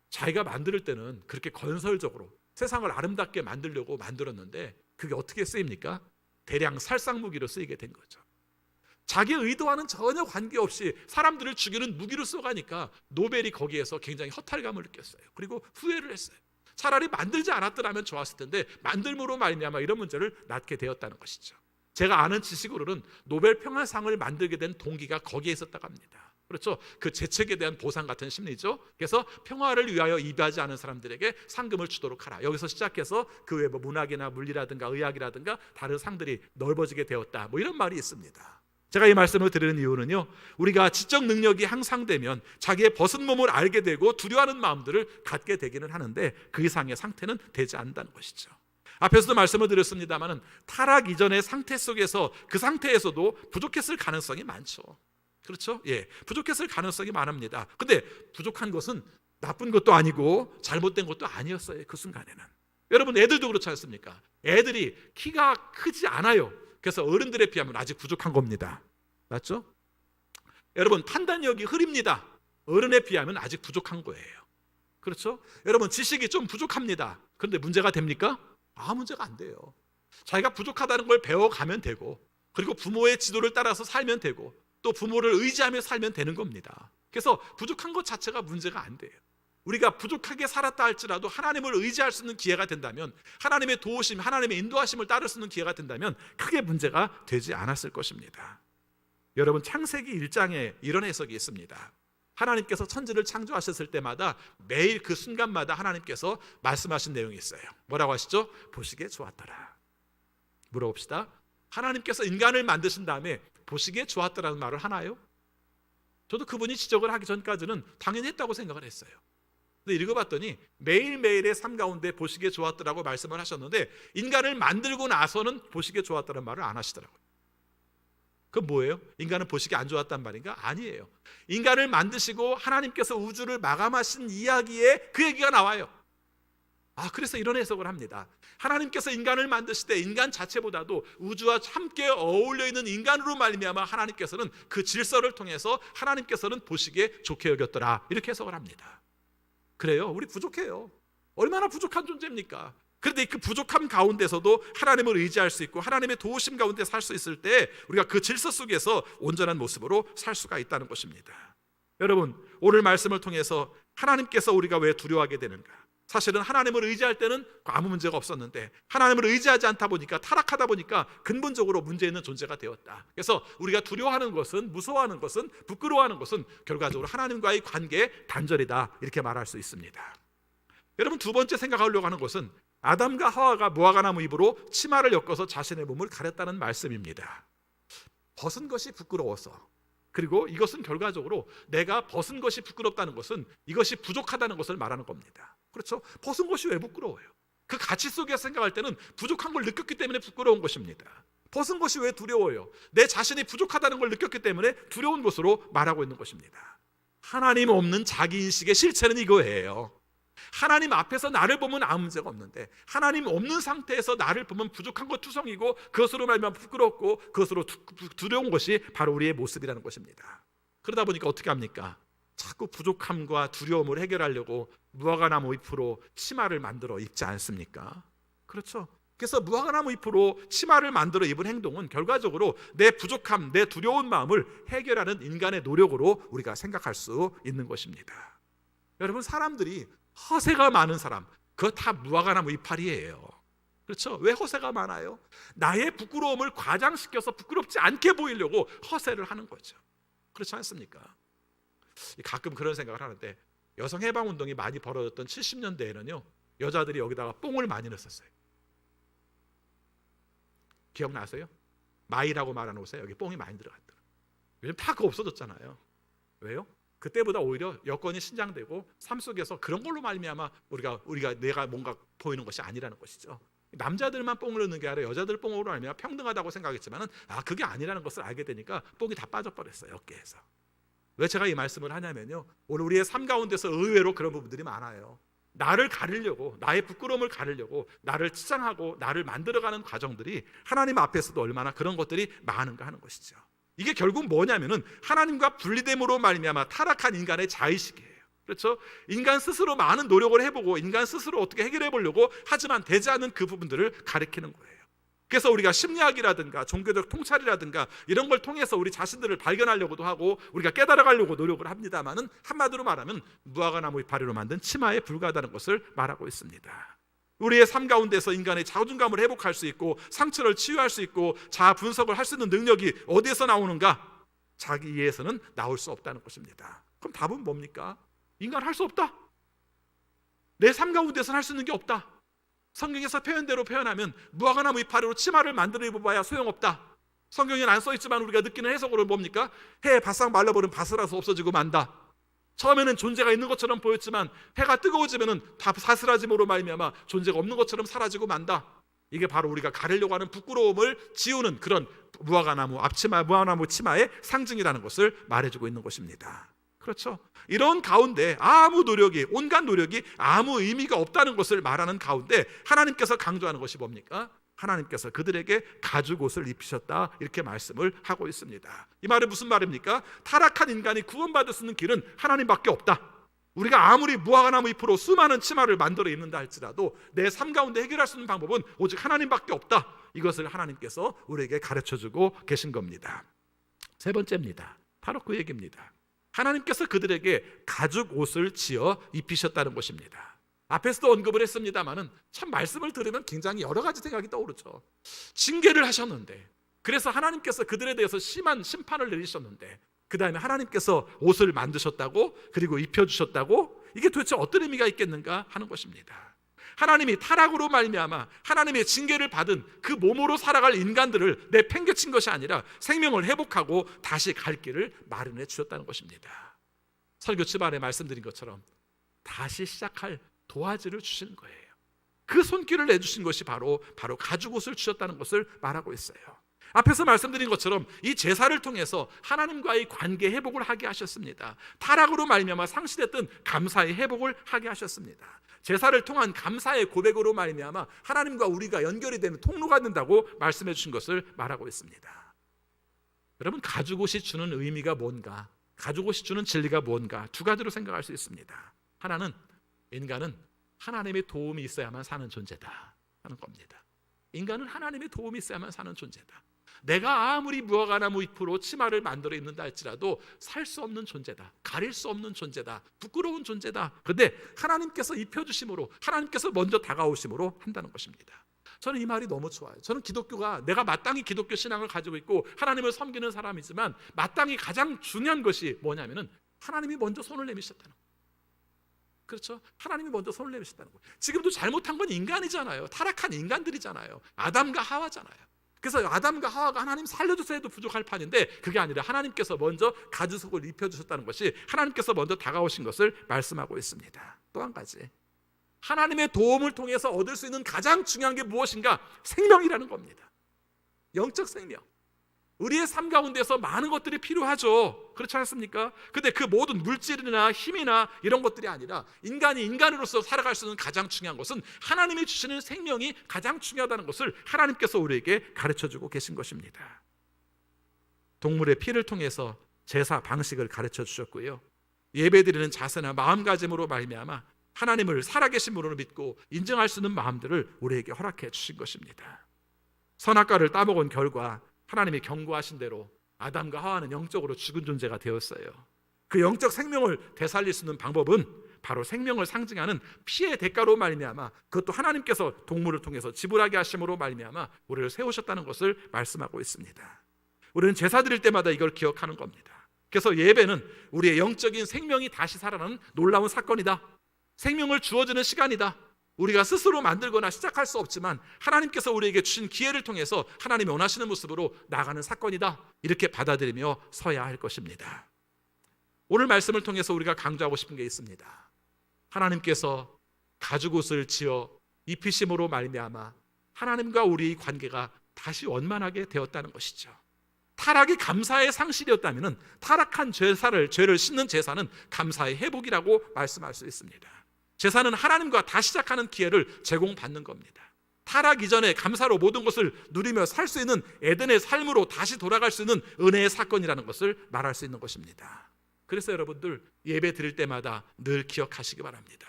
A: 자기가 만들 때는 그렇게 건설적으로 세상을 아름답게 만들려고 만들었는데 그게 어떻게 쓰입니까? 대량 살상무기로 쓰이게 된 거죠. 자기 의도와는 전혀 관계없이 사람들을 죽이는 무기로 써가니까 노벨이 거기에서 굉장히 허탈감을 느꼈어요. 그리고 후회를 했어요. 차라리 만들지 않았더라면 좋았을 텐데 만들므로 말미암아 이런 문제를 낳게 되었다는 것이죠. 제가 아는 지식으로는 노벨 평화상을 만들게 된 동기가 거기에 있었다고 합니다. 그렇죠? 그 재책에 대한 보상 같은 심리죠. 그래서 평화를 위하여 이비하지 않은 사람들에게 상금을 주도록 하라. 여기서 시작해서 그 외에 문학이나 물리라든가 의학이라든가 다른 상들이 넓어지게 되었다. 이런 말이 있습니다. 제가 이 말씀을 드리는 이유는요, 우리가 지적 능력이 향상되면 자기의 벗은 몸을 알게 되고 두려워하는 마음들을 갖게 되기는 하는데 그 이상의 상태는 되지 않는다는 것이죠. 앞에서도 말씀을 드렸습니다만 타락 이전의 상태 속에서 그 상태에서도 부족했을 가능성이 많죠. 그렇죠? 예, 부족했을 가능성이 많습니다. 근데 부족한 것은 나쁜 것도 아니고 잘못된 것도 아니었어요. 그 순간에는. 여러분 애들도 그렇지 않습니까? 애들이 키가 크지 않아요. 그래서 어른들에 비하면 아직 부족한 겁니다. 맞죠? 여러분 판단력이 흐립니다. 어른에 비하면 아직 부족한 거예요. 그렇죠? 여러분 지식이 좀 부족합니다. 그런데 문제가 됩니까? 문제가 안 돼요. 자기가 부족하다는 걸 배워가면 되고 그리고 부모의 지도를 따라서 살면 되고 또 부모를 의지하며 살면 되는 겁니다. 그래서 부족한 것 자체가 문제가 안 돼요. 우리가 부족하게 살았다 할지라도 하나님을 의지할 수 있는 기회가 된다면 하나님의 도우심, 하나님의 인도하심을 따를 수 있는 기회가 된다면 크게 문제가 되지 않았을 것입니다. 여러분 창세기 1장에 이런 해석이 있습니다. 하나님께서 천지를 창조하셨을 때마다 매일 그 순간마다 하나님께서 말씀하신 내용이 있어요. 뭐라고 하시죠? 보시기에 좋았더라. 물어봅시다. 하나님께서 인간을 만드신 다음에 보시기에 좋았더라는 말을 하나요? 저도 그분이 지적을 하기 전까지는 당연히 했다고 생각을 했어요. 근데 읽어봤더니 매일매일의 삶 가운데 보시기에 좋았더라고 말씀을 하셨는데 인간을 만들고 나서는 보시기에 좋았다는 말을 안 하시더라고요. 그건 뭐예요? 인간은 보시기에 안 좋았단 말인가? 아니에요. 인간을 만드시고 하나님께서 우주를 마감하신 이야기에 그 얘기가 나와요. 그래서 이런 해석을 합니다. 하나님께서 인간을 만드실 때 인간 자체보다도 우주와 함께 어울려 있는 인간으로 말미암아 하나님께서는 그 질서를 통해서 하나님께서는 보시기에 좋게 여겼더라. 이렇게 해석을 합니다. 그래요. 우리 부족해요. 얼마나 부족한 존재입니까? 그런데 그 부족함 가운데서도 하나님을 의지할 수 있고 하나님의 도우심 가운데 살 수 있을 때 우리가 그 질서 속에서 온전한 모습으로 살 수가 있다는 것입니다. 여러분 오늘 말씀을 통해서 하나님께서 우리가 왜 두려워하게 되는가? 사실은 하나님을 의지할 때는 아무 문제가 없었는데 하나님을 의지하지 않다 보니까 타락하다 보니까 근본적으로 문제 있는 존재가 되었다. 그래서 우리가 두려워하는 것은 무서워하는 것은 부끄러워하는 것은 결과적으로 하나님과의 관계의 단절이다 이렇게 말할 수 있습니다. 여러분 두 번째 생각하려고 하는 것은 아담과 하와가 무화과나무 잎으로 치마를 엮어서 자신의 몸을 가렸다는 말씀입니다. 벗은 것이 부끄러워서 그리고 이것은 결과적으로 내가 벗은 것이 부끄럽다는 것은 이것이 부족하다는 것을 말하는 겁니다. 그렇죠? 벗은 것이 왜 부끄러워요? 그 가치 속에서 생각할 때는 부족한 걸 느꼈기 때문에 부끄러운 것입니다. 벗은 것이 왜 두려워요? 내 자신이 부족하다는 걸 느꼈기 때문에 두려운 것으로 말하고 있는 것입니다. 하나님 없는 자기인식의 실체는 이거예요. 하나님 앞에서 나를 보면 아무 문제가 없는데 하나님 없는 상태에서 나를 보면 부족한 것 투성이고 그것으로 말미암아 부끄럽고 그것으로 두려운 것이 바로 우리의 모습이라는 것입니다. 그러다 보니까 어떻게 합니까? 자꾸 부족함과 두려움을 해결하려고 무화과나무 잎으로 치마를 만들어 입지 않습니까? 그렇죠? 그래서 무화과나무 잎으로 치마를 만들어 입은 행동은 결과적으로 내 부족함, 내 두려운 마음을 해결하는 인간의 노력으로 우리가 생각할 수 있는 것입니다. 여러분, 사람들이 허세가 많은 사람, 그거 다 무화과나무 이파리예요. 그렇죠? 왜 허세가 많아요? 나의 부끄러움을 과장시켜서 부끄럽지 않게 보이려고 허세를 하는 거죠. 그렇지 않습니까? 가끔 그런 생각을 하는데 여성해방운동이 많이 벌어졌던 70년대에는요 여자들이 여기다가 뽕을 많이 넣었어요. 기억나세요? 마이라고 말하는 옷에 여기 뽕이 많이 들어갔더라고요. 요즘 다 그거 없어졌잖아요. 왜요? 그때보다 오히려 여건이 신장되고 삶 속에서 그런 걸로 말미암아 우리가 내가 뭔가 보이는 것이 아니라는 것이죠. 남자들만 뽕을 넣는 게 아니라 여자들 뽕으로 말미암아 평등하다고 생각했지만은 그게 아니라는 것을 알게 되니까 뽕이 다 빠져버렸어요, 어깨에서. 왜 제가 이 말씀을 하냐면요, 오늘 우리의 삶 가운데서 의외로 그런 부분들이 많아요. 나를 가리려고, 나의 부끄러움을 가리려고 나를 치장하고 나를 만들어가는 과정들이 하나님 앞에서도 얼마나 그런 것들이 많은가 하는 것이죠. 이게 결국 뭐냐면은 하나님과 분리됨으로 말미암아 타락한 인간의 자의식이에요. 그렇죠? 인간 스스로 많은 노력을 해보고 인간 스스로 어떻게 해결해 보려고 하지만 되지 않는 그 부분들을 가리키는 거예요. 그래서 우리가 심리학이라든가 종교적 통찰이라든가 이런 걸 통해서 우리 자신들을 발견하려고도 하고 우리가 깨달아가려고 노력을 합니다만은 한마디로 말하면 무화과나무 이파리로 만든 치마에 불과하다는 것을 말하고 있습니다. 우리의 삶 가운데서 인간의 자존감을 회복할 수 있고 상처를 치유할 수 있고 자아 분석을 할 수 있는 능력이 어디에서 나오는가? 자기 이해에서는 나올 수 없다는 것입니다. 그럼 답은 뭡니까? 인간 할 수 없다. 내 삶 가운데서는 할 수 있는 게 없다. 성경에서 표현대로 표현하면 무화과나무 이파리로 치마를 만들어 입어봐야 소용없다. 성경에는 안 써있지만 우리가 느끼는 해석으로는 뭡니까? 해에 바싹 말라버린 바스라서 없어지고 만다. 처음에는 존재가 있는 것처럼 보였지만 해가 뜨거워지면은 다 사스라짐으로 말미암아 존재가 없는 것처럼 사라지고 만다. 이게 바로 우리가 가리려고 하는 부끄러움을 지우는 그런 무화과나무 앞치마, 무화과나무 치마의 상징이라는 것을 말해주고 있는 것입니다. 그렇죠? 이런 가운데 아무 노력이, 온갖 노력이 아무 의미가 없다는 것을 말하는 가운데 하나님께서 강조하는 것이 뭡니까? 하나님께서 그들에게 가죽 옷을 입히셨다, 이렇게 말씀을 하고 있습니다. 이 말은 무슨 말입니까? 타락한 인간이 구원받을 수 있는 길은 하나님밖에 없다. 우리가 아무리 무화과나무 잎으로 수많은 치마를 만들어 입는다 할지라도 내 삶 가운데 해결할 수 있는 방법은 오직 하나님밖에 없다. 이것을 하나님께서 우리에게 가르쳐주고 계신 겁니다. 세 번째입니다. 바로 그 얘기입니다. 하나님께서 그들에게 가죽 옷을 지어 입히셨다는 것입니다. 앞에서도 언급을 했습니다마는 참 말씀을 들으면 굉장히 여러 가지 생각이 떠오르죠. 징계를 하셨는데, 그래서 하나님께서 그들에 대해서 심한 심판을 내리셨는데, 그 다음에 하나님께서 옷을 만드셨다고, 그리고 입혀주셨다고, 이게 도대체 어떤 의미가 있겠는가 하는 것입니다. 하나님이 타락으로 말미암아 하나님의 징계를 받은 그 몸으로 살아갈 인간들을 내팽개친 것이 아니라 생명을 회복하고 다시 갈 길을 마련해 주셨다는 것입니다. 설교 초반에 말씀드린 것처럼 다시 시작할 도화지를 주시는 거예요. 그 손길을 내주신 것이 바로 가죽 옷을 주셨다는 것을 말하고 있어요. 앞에서 말씀드린 것처럼 이 제사를 통해서 하나님과의 관계 회복을 하게 하셨습니다. 타락으로 말미암아 상실했던 감사의 회복을 하게 하셨습니다. 제사를 통한 감사의 고백으로 말미암아 하나님과 우리가 연결이 되는 통로가 된다고 말씀해 주신 것을 말하고 있습니다. 여러분, 가죽옷이 주는 의미가 뭔가, 가죽옷이 주는 진리가 뭔가 두 가지로 생각할 수 있습니다. 하나는 인간은 하나님의 도움이 있어야만 사는 존재다 하는 겁니다. 인간은 하나님의 도움이 있어야만 사는 존재다. 내가 아무리 무화과나무 잎으로 치마를 만들어 입는다 할지라도 살 수 없는 존재다, 가릴 수 없는 존재다, 부끄러운 존재다. 그런데 하나님께서 입혀주심으로, 하나님께서 먼저 다가오심으로 한다는 것입니다. 저는 이 말이 너무 좋아요. 저는 기독교가, 내가 마땅히 기독교 신앙을 가지고 있고 하나님을 섬기는 사람이지만 마땅히 가장 중요한 것이 뭐냐면은 하나님이 먼저 손을 내미셨다는 거예요. 그렇죠? 하나님이 먼저 손을 내미셨다는 거예요. 지금도 잘못한 건 인간이잖아요. 타락한 인간들이잖아요. 아담과 하와잖아요. 그래서 아담과 하와가 하나님 살려주세요 해도 부족할 판인데 그게 아니라 하나님께서 먼저 가지속을 입혀주셨다는 것이 하나님께서 먼저 다가오신 것을 말씀하고 있습니다. 또 한 가지, 하나님의 도움을 통해서 얻을 수 있는 가장 중요한 게 무엇인가? 생명이라는 겁니다. 영적 생명. 우리의 삶 가운데서 많은 것들이 필요하죠. 그렇지 않습니까? 근데 그 모든 물질이나 힘이나 이런 것들이 아니라 인간이 인간으로서 살아갈 수 있는 가장 중요한 것은 하나님이 주시는 생명이 가장 중요하다는 것을 하나님께서 우리에게 가르쳐주고 계신 것입니다. 동물의 피를 통해서 제사 방식을 가르쳐 주셨고요, 예배드리는 자세나 마음가짐으로 말미암아 하나님을 살아계신 분으로 믿고 인정할 수 있는 마음들을 우리에게 허락해 주신 것입니다. 선악과를 따먹은 결과 하나님이 경고하신 대로 아담과 하와는 영적으로 죽은 존재가 되었어요. 그 영적 생명을 되살릴 수 있는 방법은 바로 생명을 상징하는 피의 대가로 말미암아, 그것도 하나님께서 동물을 통해서 지불하게 하심으로 말미암아 우리를 세우셨다는 것을 말씀하고 있습니다. 우리는 제사 드릴 때마다 이걸 기억하는 겁니다. 그래서 예배는 우리의 영적인 생명이 다시 살아나는 놀라운 사건이다. 생명을 주어지는 시간이다. 우리가 스스로 만들거나 시작할 수 없지만 하나님께서 우리에게 주신 기회를 통해서 하나님이 원하시는 모습으로 나아가는 사건이다. 이렇게 받아들이며 서야 할 것입니다. 오늘 말씀을 통해서 우리가 강조하고 싶은 게 있습니다. 하나님께서 가죽옷을 지어 입히심으로 말미암아 하나님과 우리의 관계가 다시 원만하게 되었다는 것이죠. 타락이 감사의 상실이었다면 타락한 죄를 씻는 제사는 감사의 회복이라고 말씀할 수 있습니다. 제사는 하나님과 다시 시작하는 기회를 제공받는 겁니다. 타락 이전에 감사로 모든 것을 누리며 살 수 있는 에덴의 삶으로 다시 돌아갈 수 있는 은혜의 사건이라는 것을 말할 수 있는 것입니다. 그래서 여러분들 예배 드릴 때마다 늘 기억하시기 바랍니다.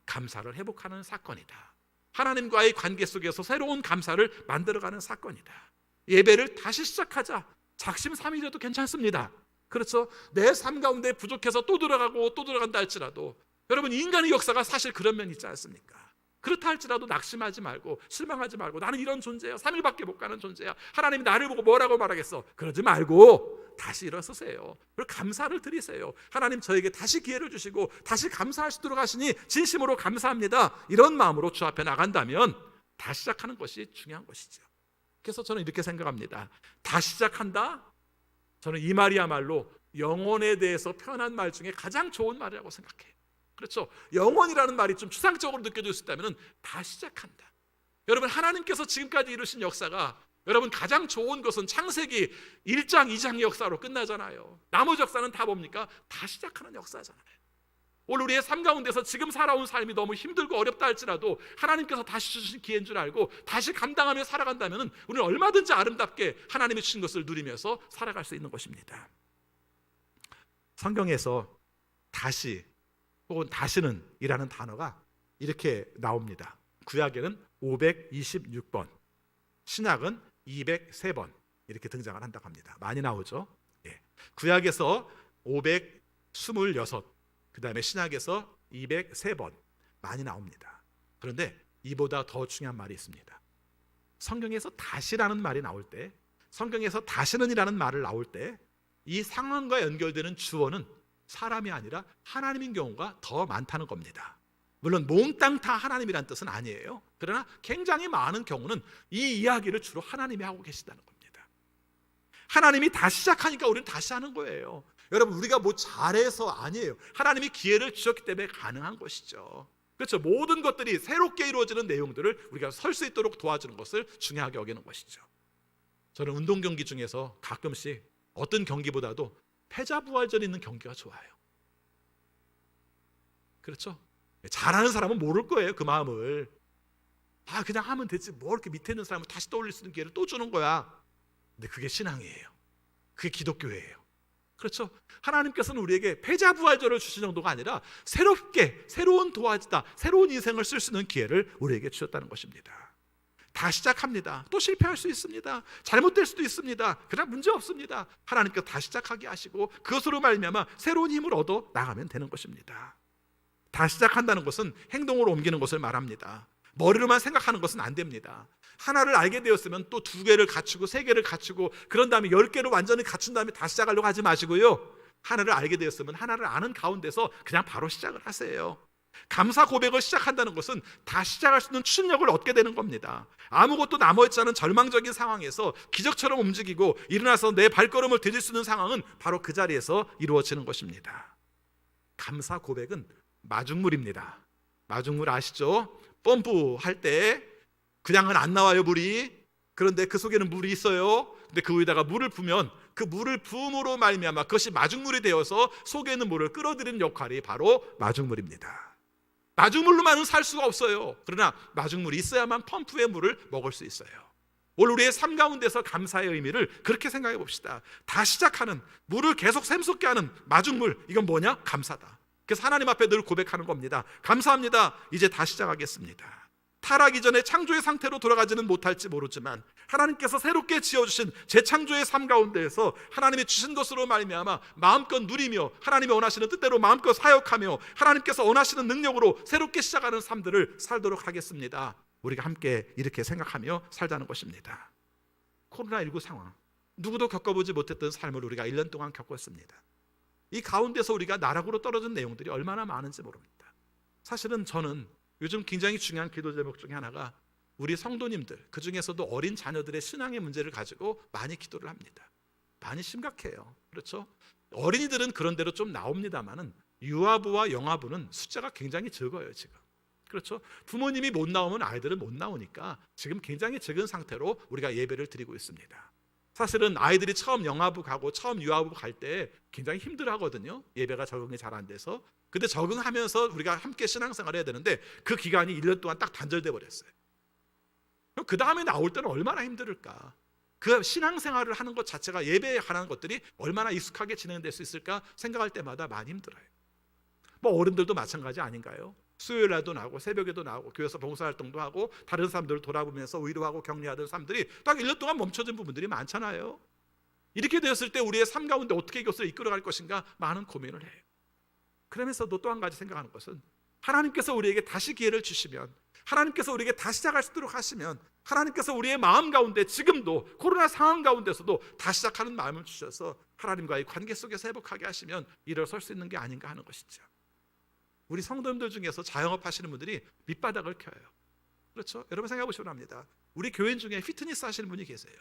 A: 감사를 회복하는 사건이다. 하나님과의 관계 속에서 새로운 감사를 만들어가는 사건이다. 예배를 다시 시작하자. 작심삼일이라도 괜찮습니다. 그렇죠? 내 삶 가운데 부족해서 또 들어가고 또 들어간다 할지라도 여러분, 인간의 역사가 사실 그런 면이 있지 않습니까? 그렇다 할지라도 낙심하지 말고 실망하지 말고 나는 이런 존재야, 3일밖에 못 가는 존재야, 하나님이 나를 보고 뭐라고 말하겠어, 그러지 말고 다시 일어서세요. 그리고 감사를 드리세요. 하나님 저에게 다시 기회를 주시고 다시 감사할 수 있도록 하시니 진심으로 감사합니다. 이런 마음으로 주 앞에 나간다면 다시 시작하는 것이 중요한 것이죠. 그래서 저는 이렇게 생각합니다. 다시 시작한다? 저는 이 말이야말로 영혼에 대해서 표현한 말 중에 가장 좋은 말이라고 생각해요. 그렇죠? 영혼이라는 말이 좀 추상적으로 느껴질 수 있다면 다시 시작한다. 여러분, 하나님께서 지금까지 이루신 역사가 여러분 가장 좋은 것은 창세기 1장 2장의 역사로 끝나잖아요. 나머지 역사는 다 뭡니까? 다시 시작하는 역사잖아요. 오늘 우리의 삶 가운데서 지금 살아온 삶이 너무 힘들고 어렵다 할지라도 하나님께서 다시 주신 기회인 줄 알고 다시 감당하며 살아간다면 우리는 얼마든지 아름답게 하나님이 주신 것을 누리면서 살아갈 수 있는 것입니다. 성경에서 다시 혹은 다시는 이라는 단어가 이렇게 나옵니다. 구약에는 526번, 신약은 203번 이렇게 등장을 한다고 합니다. 많이 나오죠. 예. 구약에서 526, 그 다음에 신약에서 203번 많이 나옵니다. 그런데 이보다 더 중요한 말이 있습니다. 성경에서 다시라는 말이 나올 때, 성경에서 다시는이라는 말을 나올 때 이 상황과 연결되는 주어는 사람이 아니라 하나님인 경우가 더 많다는 겁니다. 물론 몽땅 다 하나님이란 뜻은 아니에요. 그러나 굉장히 많은 경우는 이 이야기를 주로 하나님이 하고 계시다는 겁니다. 하나님이 다시 시작하니까 우리는 다시 하는 거예요. 여러분, 우리가 뭐 잘해서 아니에요. 하나님이 기회를 주셨기 때문에 가능한 것이죠. 그렇죠? 모든 것들이 새롭게 이루어지는 내용들을 우리가 설 수 있도록 도와주는 것을 중요하게 여기는 것이죠. 저는 운동 경기 중에서 가끔씩 어떤 경기보다도 패자부활전이 있는 경기가 좋아요. 그렇죠? 잘하는 사람은 모를 거예요, 그 마음을. 그냥 하면 되지, 뭐 이렇게 밑에 있는 사람을 다시 떠올릴 수 있는 기회를 또 주는 거야. 근데 그게 신앙이에요. 그게 기독교예요. 그렇죠? 하나님께서는 우리에게 패자부활전을 주신 정도가 아니라 새롭게, 새로운 도화지다, 새로운 인생을 쓸 수 있는 기회를 우리에게 주셨다는 것입니다. 다 시작합니다. 또 실패할 수 있습니다. 잘못될 수도 있습니다. 그러나 문제 없습니다. 하나님께서 다시 시작하게 하시고 그것으로 말미암아 새로운 힘을 얻어 나가면 되는 것입니다. 다시 시작한다는 것은 행동으로 옮기는 것을 말합니다. 머리로만 생각하는 것은 안 됩니다. 하나를 알게 되었으면 또 2개를 갖추고 3개를 갖추고 그런 다음에 10개를 완전히 갖춘 다음에 다시 시작하려고 하지 마시고요. 하나를 알게 되었으면 하나를 아는 가운데서 그냥 바로 시작을 하세요. 감사 고백을 시작한다는 것은 다시 시작할 수 있는 추진력을 얻게 되는 겁니다. 아무것도 남아있지 않은 절망적인 상황에서 기적처럼 움직이고 일어나서 내 발걸음을 디딜 수 있는 상황은 바로 그 자리에서 이루어지는 것입니다. 감사 고백은 마중물입니다. 마중물 아시죠? 펌프 할 때 그냥은 안 나와요, 물이. 그런데 그 속에는 물이 있어요. 근데 그 위에다가 물을 부으면 그 물을 부음으로 말미암아 그것이 마중물이 되어서 속에 있는 물을 끌어들이는 역할이 바로 마중물입니다. 마중물로만은 살 수가 없어요. 그러나 마중물이 있어야만 펌프의 물을 먹을 수 있어요. 오늘 우리의 삶 가운데서 감사의 의미를 그렇게 생각해 봅시다. 다시 시작하는, 물을 계속 샘솟게 하는 마중물, 이건 뭐냐? 감사다. 그래서 하나님 앞에 늘 고백하는 겁니다. 감사합니다. 이제 다시 시작하겠습니다. 타락 이전의 창조의 상태로 돌아가지는 못할지 모르지만 하나님께서 새롭게 지어주신 재창조의 삶 가운데에서 하나님이 주신 것으로 말미암아 마음껏 누리며 하나님이 원하시는 뜻대로 마음껏 사역하며 하나님께서 원하시는 능력으로 새롭게 시작하는 삶들을 살도록 하겠습니다. 우리가 함께 이렇게 생각하며 살자는 것입니다. 코로나19 상황, 누구도 겪어보지 못했던 삶을 우리가 1년 동안 겪었습니다. 이 가운데서 우리가 나락으로 떨어진 내용들이 얼마나 많은지 모릅니다. 사실은 저는 요즘 굉장히 중요한 기도 제목 중에 하나가 우리 성도님들, 그 중에서도 어린 자녀들의 신앙의 문제를 가지고 많이 기도를 합니다. 많이 심각해요. 그렇죠? 어린이들은 그런 대로 좀 나옵니다만은 유아부와 영아부는 숫자가 굉장히 적어요, 지금. 그렇죠? 부모님이 못 나오면 아이들은 못 나오니까 지금 굉장히 적은 상태로 우리가 예배를 드리고 있습니다. 사실은 아이들이 처음 영아부 가고 처음 유아부 갈 때 굉장히 힘들어하거든요. 예배가 적응이 잘 안 돼서. 근데 적응하면서 우리가 함께 신앙생활을 해야 되는데 그 기간이 1년 동안 딱 단절돼 버렸어요. 그럼 그 다음에 나올 때는 얼마나 힘들을까? 그 신앙생활을 하는 것 자체가 예배에 관한 것들이 얼마나 익숙하게 진행될 수 있을까 생각할 때마다 많이 힘들어요. 뭐 어른들도 마찬가지 아닌가요? 수요일 날도 나오고 새벽에도 나오고 교회에서 봉사활동도 하고 다른 사람들을 돌아보면서 위로하고 격려하던 사람들이 딱 1년 동안 멈춰진 부분들이 많잖아요. 이렇게 되었을 때 우리의 삶 가운데 어떻게 이것을 이끌어갈 것인가 많은 고민을 해요. 그러면서도 또 한 가지 생각하는 것은 하나님께서 우리에게 다시 기회를 주시면, 하나님께서 우리에게 다시 시작할 수 있도록 하시면, 하나님께서 우리의 마음 가운데 지금도 코로나 상황 가운데서도 다시 시작하는 마음을 주셔서 하나님과의 관계 속에서 회복하게 하시면 일어설 수 있는 게 아닌가 하는 것이죠. 우리 성도님들 중에서 자영업 하시는 분들이 밑바닥을 켜요. 그렇죠? 여러분 생각해 보시면 합니다. 우리 교인 중에 피트니스 하시는 분이 계세요.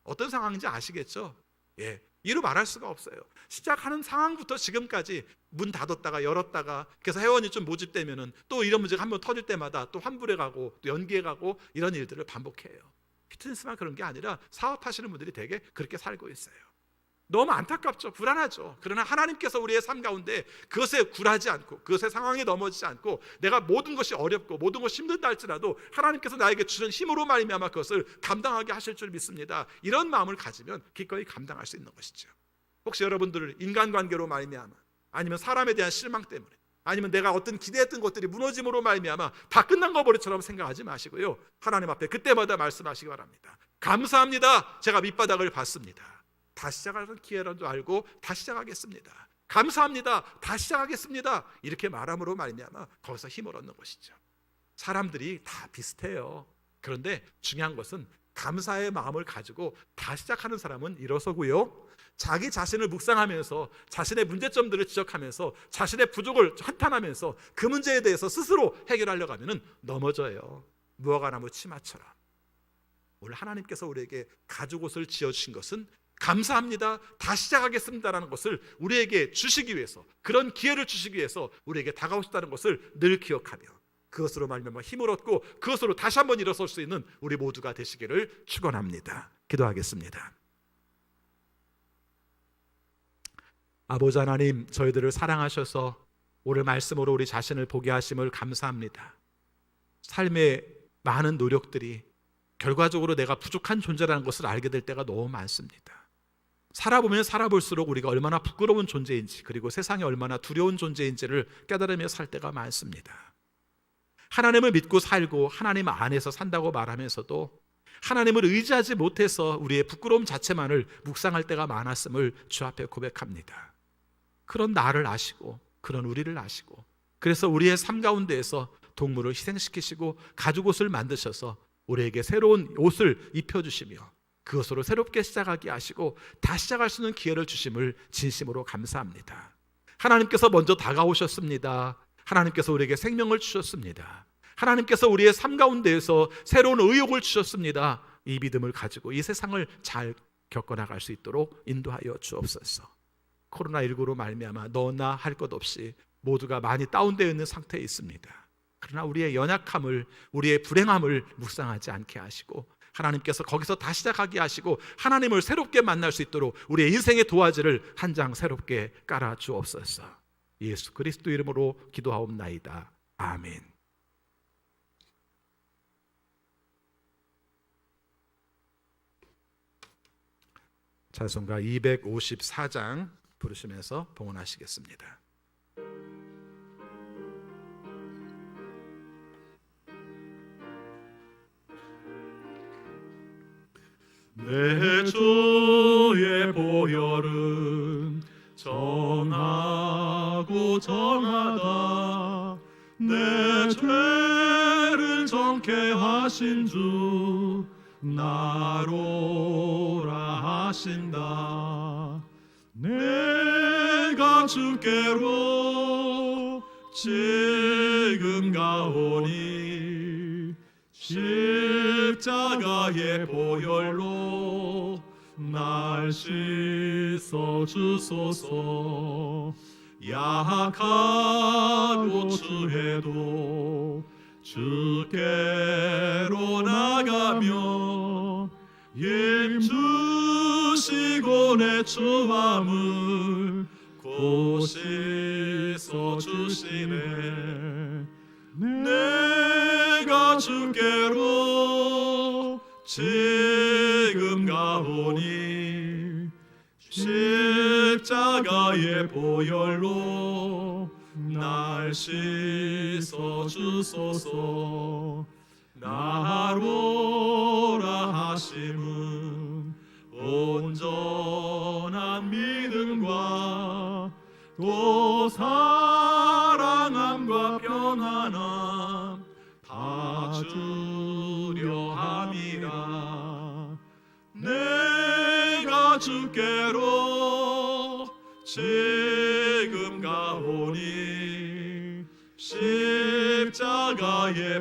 A: 어떤 상황인지 아시겠죠? 예, 이루 말할 수가 없어요. 시작하는 상황부터 지금까지 문 닫았다가 열었다가, 그래서 회원이 좀 모집되면은 또 이런 문제가 한번 터질 때마다 또 환불해 가고 또 연기해 가고 이런 일들을 반복해요. 피트니스만 그런 게 아니라 사업하시는 분들이 되게 그렇게 살고 있어요. 너무 안타깝죠. 불안하죠. 그러나 하나님께서 우리의 삶 가운데 그것에 굴하지 않고 그것의 상황에 넘어지지 않고 내가 모든 것이 어렵고 모든 것이 힘들다 할지라도 하나님께서 나에게 주신 힘으로 말미암아 그것을 감당하게 하실 줄 믿습니다. 이런 마음을 가지면 기꺼이 감당할 수 있는 것이죠. 혹시 여러분들 인간관계로 말미암아 아니면 사람에 대한 실망 때문에 아니면 내가 어떤 기대했던 것들이 무너짐으로 말미암아 다 끝난 거 버릇처럼 생각하지 마시고요. 하나님 앞에 그때마다 말씀하시기 바랍니다. 감사합니다. 제가 밑바닥을 봤습니다. 다시 시작하는 기회라도 알고 다시 시작하겠습니다. 감사합니다. 다시 시작하겠습니다. 이렇게 말함으로 말미암아 거기서 힘을 얻는 것이죠. 사람들이 다 비슷해요. 그런데 중요한 것은 감사의 마음을 가지고 다시 시작하는 사람은 일어서고요. 자기 자신을 묵상하면서 자신의 문제점들을 지적하면서 자신의 부족을 한탄하면서 그 문제에 대해서 스스로 해결하려고 하면 넘어져요. 무화과나무 치마처럼. 오늘 하나님께서 우리에게 가죽옷을 지어주신 것은 감사합니다. 다시 시작하겠습니다라는 것을 우리에게 주시기 위해서, 그런 기회를 주시기 위해서 우리에게 다가오셨다는 것을 늘 기억하며 그것으로 말미암아 힘을 얻고 그것으로 다시 한번 일어설 수 있는 우리 모두가 되시기를 축원합니다. 기도하겠습니다. 아버지 하나님, 저희들을 사랑하셔서 오늘 말씀으로 우리 자신을 보게 하심을 감사합니다. 삶의 많은 노력들이 결과적으로 내가 부족한 존재라는 것을 알게 될 때가 너무 많습니다. 살아보면 살아볼수록 우리가 얼마나 부끄러운 존재인지, 그리고 세상이 얼마나 두려운 존재인지를 깨달으며 살 때가 많습니다. 하나님을 믿고 살고 하나님 안에서 산다고 말하면서도 하나님을 의지하지 못해서 우리의 부끄러움 자체만을 묵상할 때가 많았음을 주 앞에 고백합니다. 그런 나를 아시고 그런 우리를 아시고, 그래서 우리의 삶 가운데에서 동물을 희생시키시고 가죽옷을 만드셔서 우리에게 새로운 옷을 입혀주시며 그것으로 새롭게 시작하게 하시고 다시 시작할 수 있는 기회를 주심을 진심으로 감사합니다. 하나님께서 먼저 다가오셨습니다. 하나님께서 우리에게 생명을 주셨습니다. 하나님께서 우리의 삶 가운데에서 새로운 의욕을 주셨습니다. 이 믿음을 가지고 이 세상을 잘 겪어나갈 수 있도록 인도하여 주옵소서. 코로나19로 말미암아 너나 할 것 없이 모두가 많이 다운되어 있는 상태에 있습니다. 그러나 우리의 연약함을, 우리의 불행함을 묵상하지 않게 하시고 하나님께서 거기서 다시 시작하게 하시고 하나님을 새롭게 만날 수 있도록 우리의 인생의 도화지를 한 장 새롭게 깔아 주옵소서. 예수 그리스도 이름으로 기도하옵나이다. 아멘. 찬송가 254장 부르시면서 봉헌하시겠습니다.
C: 내 주의 보혈은 정하고 정하다. 내 죄를 정케 하신 주 나로라 하신다. 내가 주께로 지금 가오니 십자가의 보혈로 날 씻어 주소서. 약하고 추해도 주께로 나가며 힘주시고 내 추함을 곧 씻어 주시네. 내가 주께로 지금 가오니 십자가의 보혈로 날 씻어 주소서. 나로라 하심은 온전한 믿음과 또 사랑함과 평안함 다 주려 함이라. 내가 주께로 지금 가오니 십자가의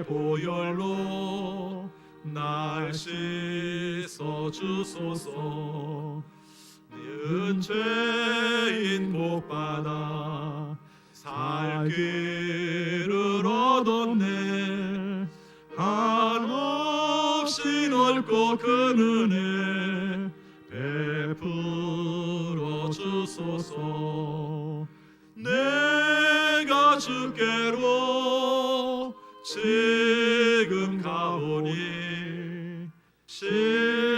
C: 보혈로 날 씻어 주소서. 은죄인 복받아 살 길을 얻었네. 한없이 넓고 큰 은혜 베풀어 주소서. 내가 주께로 지금 가오니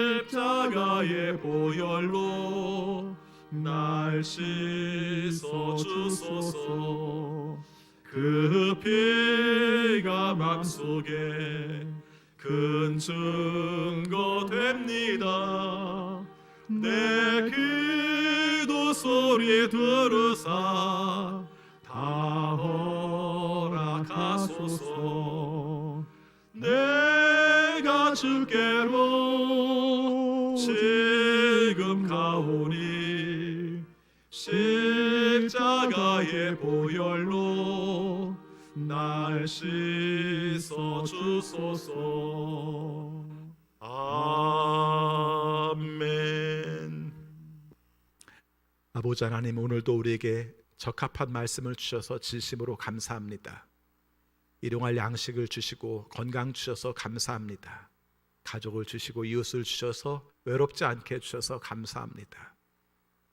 C: 십자가의 보혈로 날 씻어 주소서. 그 피가 맘속에 큰 증거 됩니다. 내 기도 소리 들으사 다 허락하소서. 내가 주께로 지금 가오니 십자가의 보혈로 날 씻어 주소서. 아멘.
A: 아버지 하나님, 오늘도 우리에게 적합한 말씀을 주셔서 진심으로 감사합니다. 일용할 양식을 주시고 건강 주셔서 감사합니다. 가족을 주시고 이웃을 주셔서 외롭지 않게 주셔서 감사합니다.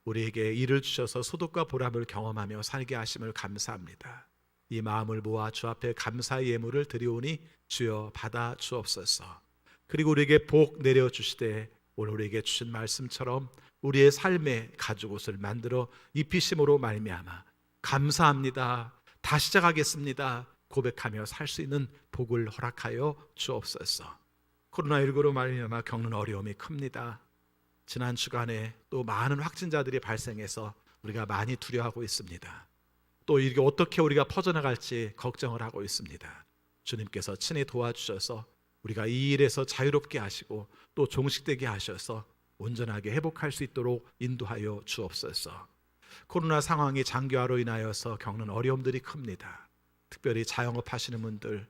A: 우리에게 일을 주셔서 소득과 보람을 경험하며 살게 하심을 감사합니다. 이 마음을 모아 주 앞에 감사의 예물을 드리오니 주여 받아 주옵소서. 그리고 우리에게 복 내려주시되 오늘 우리에게 주신 말씀처럼 우리의 삶의 가죽옷을 만들어 입히심으로 말미암아 감사합니다, 다시 시작하겠습니다 고백하며 살 수 있는 복을 허락하여 주옵소서. 코로나19로 말미암아 겪는 어려움이 큽니다. 지난 주간에 또 많은 확진자들이 발생해서 우리가 많이 두려워하고 있습니다. 또 이게 어떻게 우리가 퍼져나갈지 걱정을 하고 있습니다. 주님께서 친히 도와주셔서 우리가 이 일에서 자유롭게 하시고 또 종식되게 하셔서 온전하게 회복할 수 있도록 인도하여 주옵소서. 코로나 상황이 장기화로 인하여서 겪는 어려움들이 큽니다. 특별히 자영업 하시는 분들,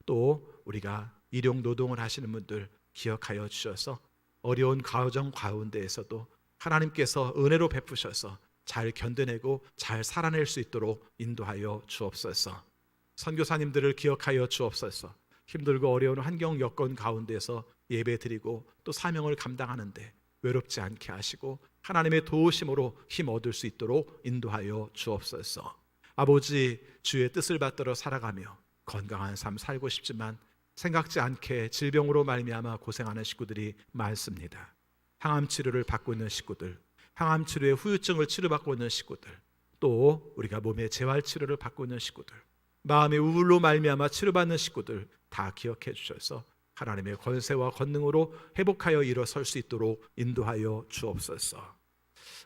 A: 또 우리가 일용 노동을 하시는 분들 기억하여 주셔서 어려운 가정 가운데에서도 하나님께서 은혜로 베푸셔서 잘 견뎌내고 잘 살아낼 수 있도록 인도하여 주옵소서. 선교사님들을 기억하여 주옵소서. 힘들고 어려운 환경 여건 가운데서 예배드리고 또 사명을 감당하는데 외롭지 않게 하시고 하나님의 도우심으로 힘 얻을 수 있도록 인도하여 주옵소서. 아버지, 주의 뜻을 받들어 살아가며 건강한 삶 살고 싶지만 생각지 않게 질병으로 말미암아 고생하는 식구들이 많습니다. 항암 치료를 받고 있는 식구들, 항암 치료의 후유증을 치료받고 있는 식구들, 또 우리가 몸의 재활 치료를 받고 있는 식구들, 마음의 우울로 말미암아 치료받는 식구들 다 기억해 주셔서 하나님의 권세와 권능으로 회복하여 일어설 수 있도록 인도하여 주옵소서.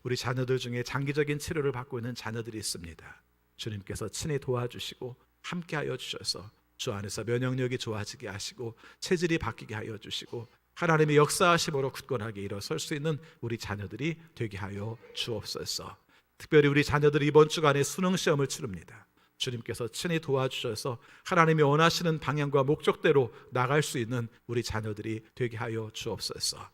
A: 우리 자녀들 중에 장기적인 치료를 받고 있는 자녀들이 있습니다. 주님께서 친히 도와주시고 함께하여 주셔서 주 안에서 면역력이 좋아지게 하시고 체질이 바뀌게 하여 주시고 하나님의 역사하심으로 굳건하게 일어설 수 있는 우리 자녀들이 되게 하여 주옵소서. 특별히 우리 자녀들이 이번 주간에 수능 시험을 치릅니다. 주님께서 친히 도와주셔서 하나님이 원하시는 방향과 목적대로 나갈 수 있는 우리 자녀들이 되게 하여 주옵소서.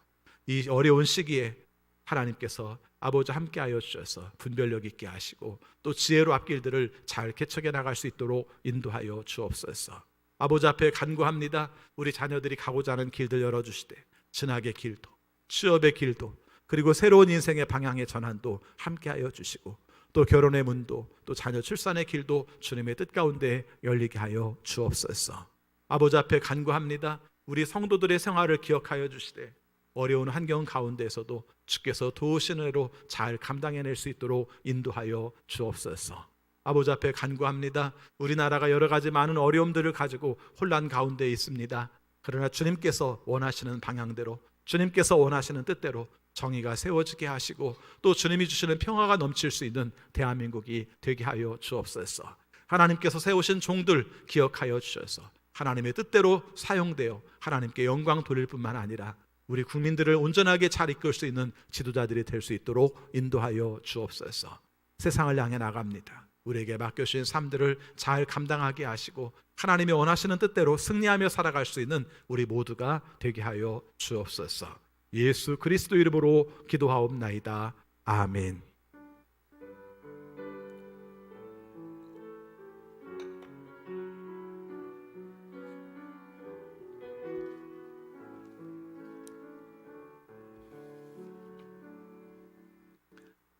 A: 이 어려운 시기에 하나님께서 아버지 함께하여 주셔서 분별력 있게 하시고 또 지혜로 앞길들을 잘 개척해 나갈 수 있도록 인도하여 주옵소서. 아버지 앞에 간구합니다. 우리 자녀들이 가고자 하는 길들 열어주시되 진학의 길도 취업의 길도 그리고 새로운 인생의 방향의 전환도 함께하여 주시고 또 결혼의 문도 또 자녀 출산의 길도 주님의 뜻 가운데 열리게 하여 주옵소서. 아버지 앞에 간구합니다. 우리 성도들의 생활을 기억하여 주시되 어려운 환경 가운데에서도 주께서 도우시는 애로 잘 감당해낼 수 있도록 인도하여 주옵소서. 아버지 앞에 간구합니다. 우리나라가 여러 가지 많은 어려움들을 가지고 혼란 가운데 있습니다. 그러나 주님께서 원하시는 방향대로 주님께서 원하시는 뜻대로 정의가 세워지게 하시고 또 주님이 주시는 평화가 넘칠 수 있는 대한민국이 되게 하여 주옵소서. 하나님께서 세우신 종들 기억하여 주셔서 하나님의 뜻대로 사용되어 하나님께 영광 돌릴 뿐만 아니라 우리 국민들을 온전하게 잘 이끌 수 있는 지도자들이 될 수 있도록 인도하여 주옵소서. 세상을 향해 나갑니다. 우리에게 맡겨주신 삶들을 잘 감당하게 하시고 하나님이 원하시는 뜻대로 승리하며 살아갈 수 있는 우리 모두가 되게 하여 주옵소서. 예수 그리스도 이름으로 기도하옵나이다. 아멘.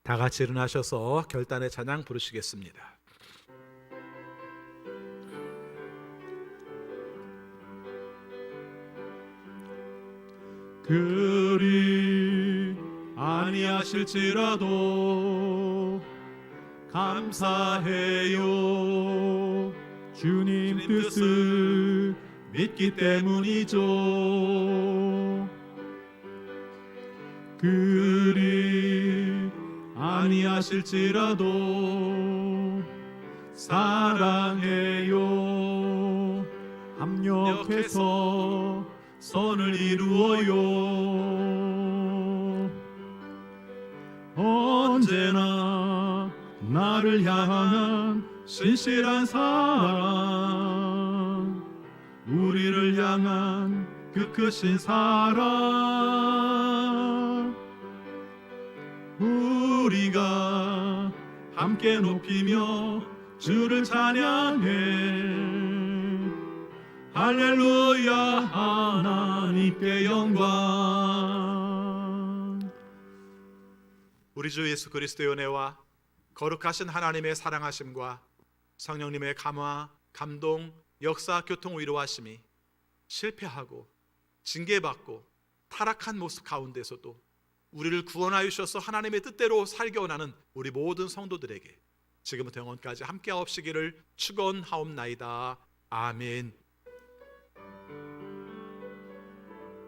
A: 다 같이 일어나셔서 결단의 찬양 부르시겠습니다.
C: 그리 아니하실지라도 감사해요. 주님 뜻을 믿기 때문이죠. 그리 아니하실지라도 사랑해요. 합력해서 선을 이루어요. 언제나 나를 향한 신실한 사랑, 우리를 향한 그 크신 사랑, 우리가 함께 높이며 주를 찬양해. 할렐루야, 하나님께 영광.
A: 우리 주 예수 그리스도의 은혜와 거룩하신 하나님의 사랑하심과 성령님의 감화, 감동, 역사, 교통, 위로하심이 실패하고 징계받고 타락한 모습 가운데서도 우리를 구원하여 주셔서 하나님의 뜻대로 살게 원하는 우리 모든 성도들에게 지금부터 영원까지 함께하옵시기를 축원하옵나이다. 아멘.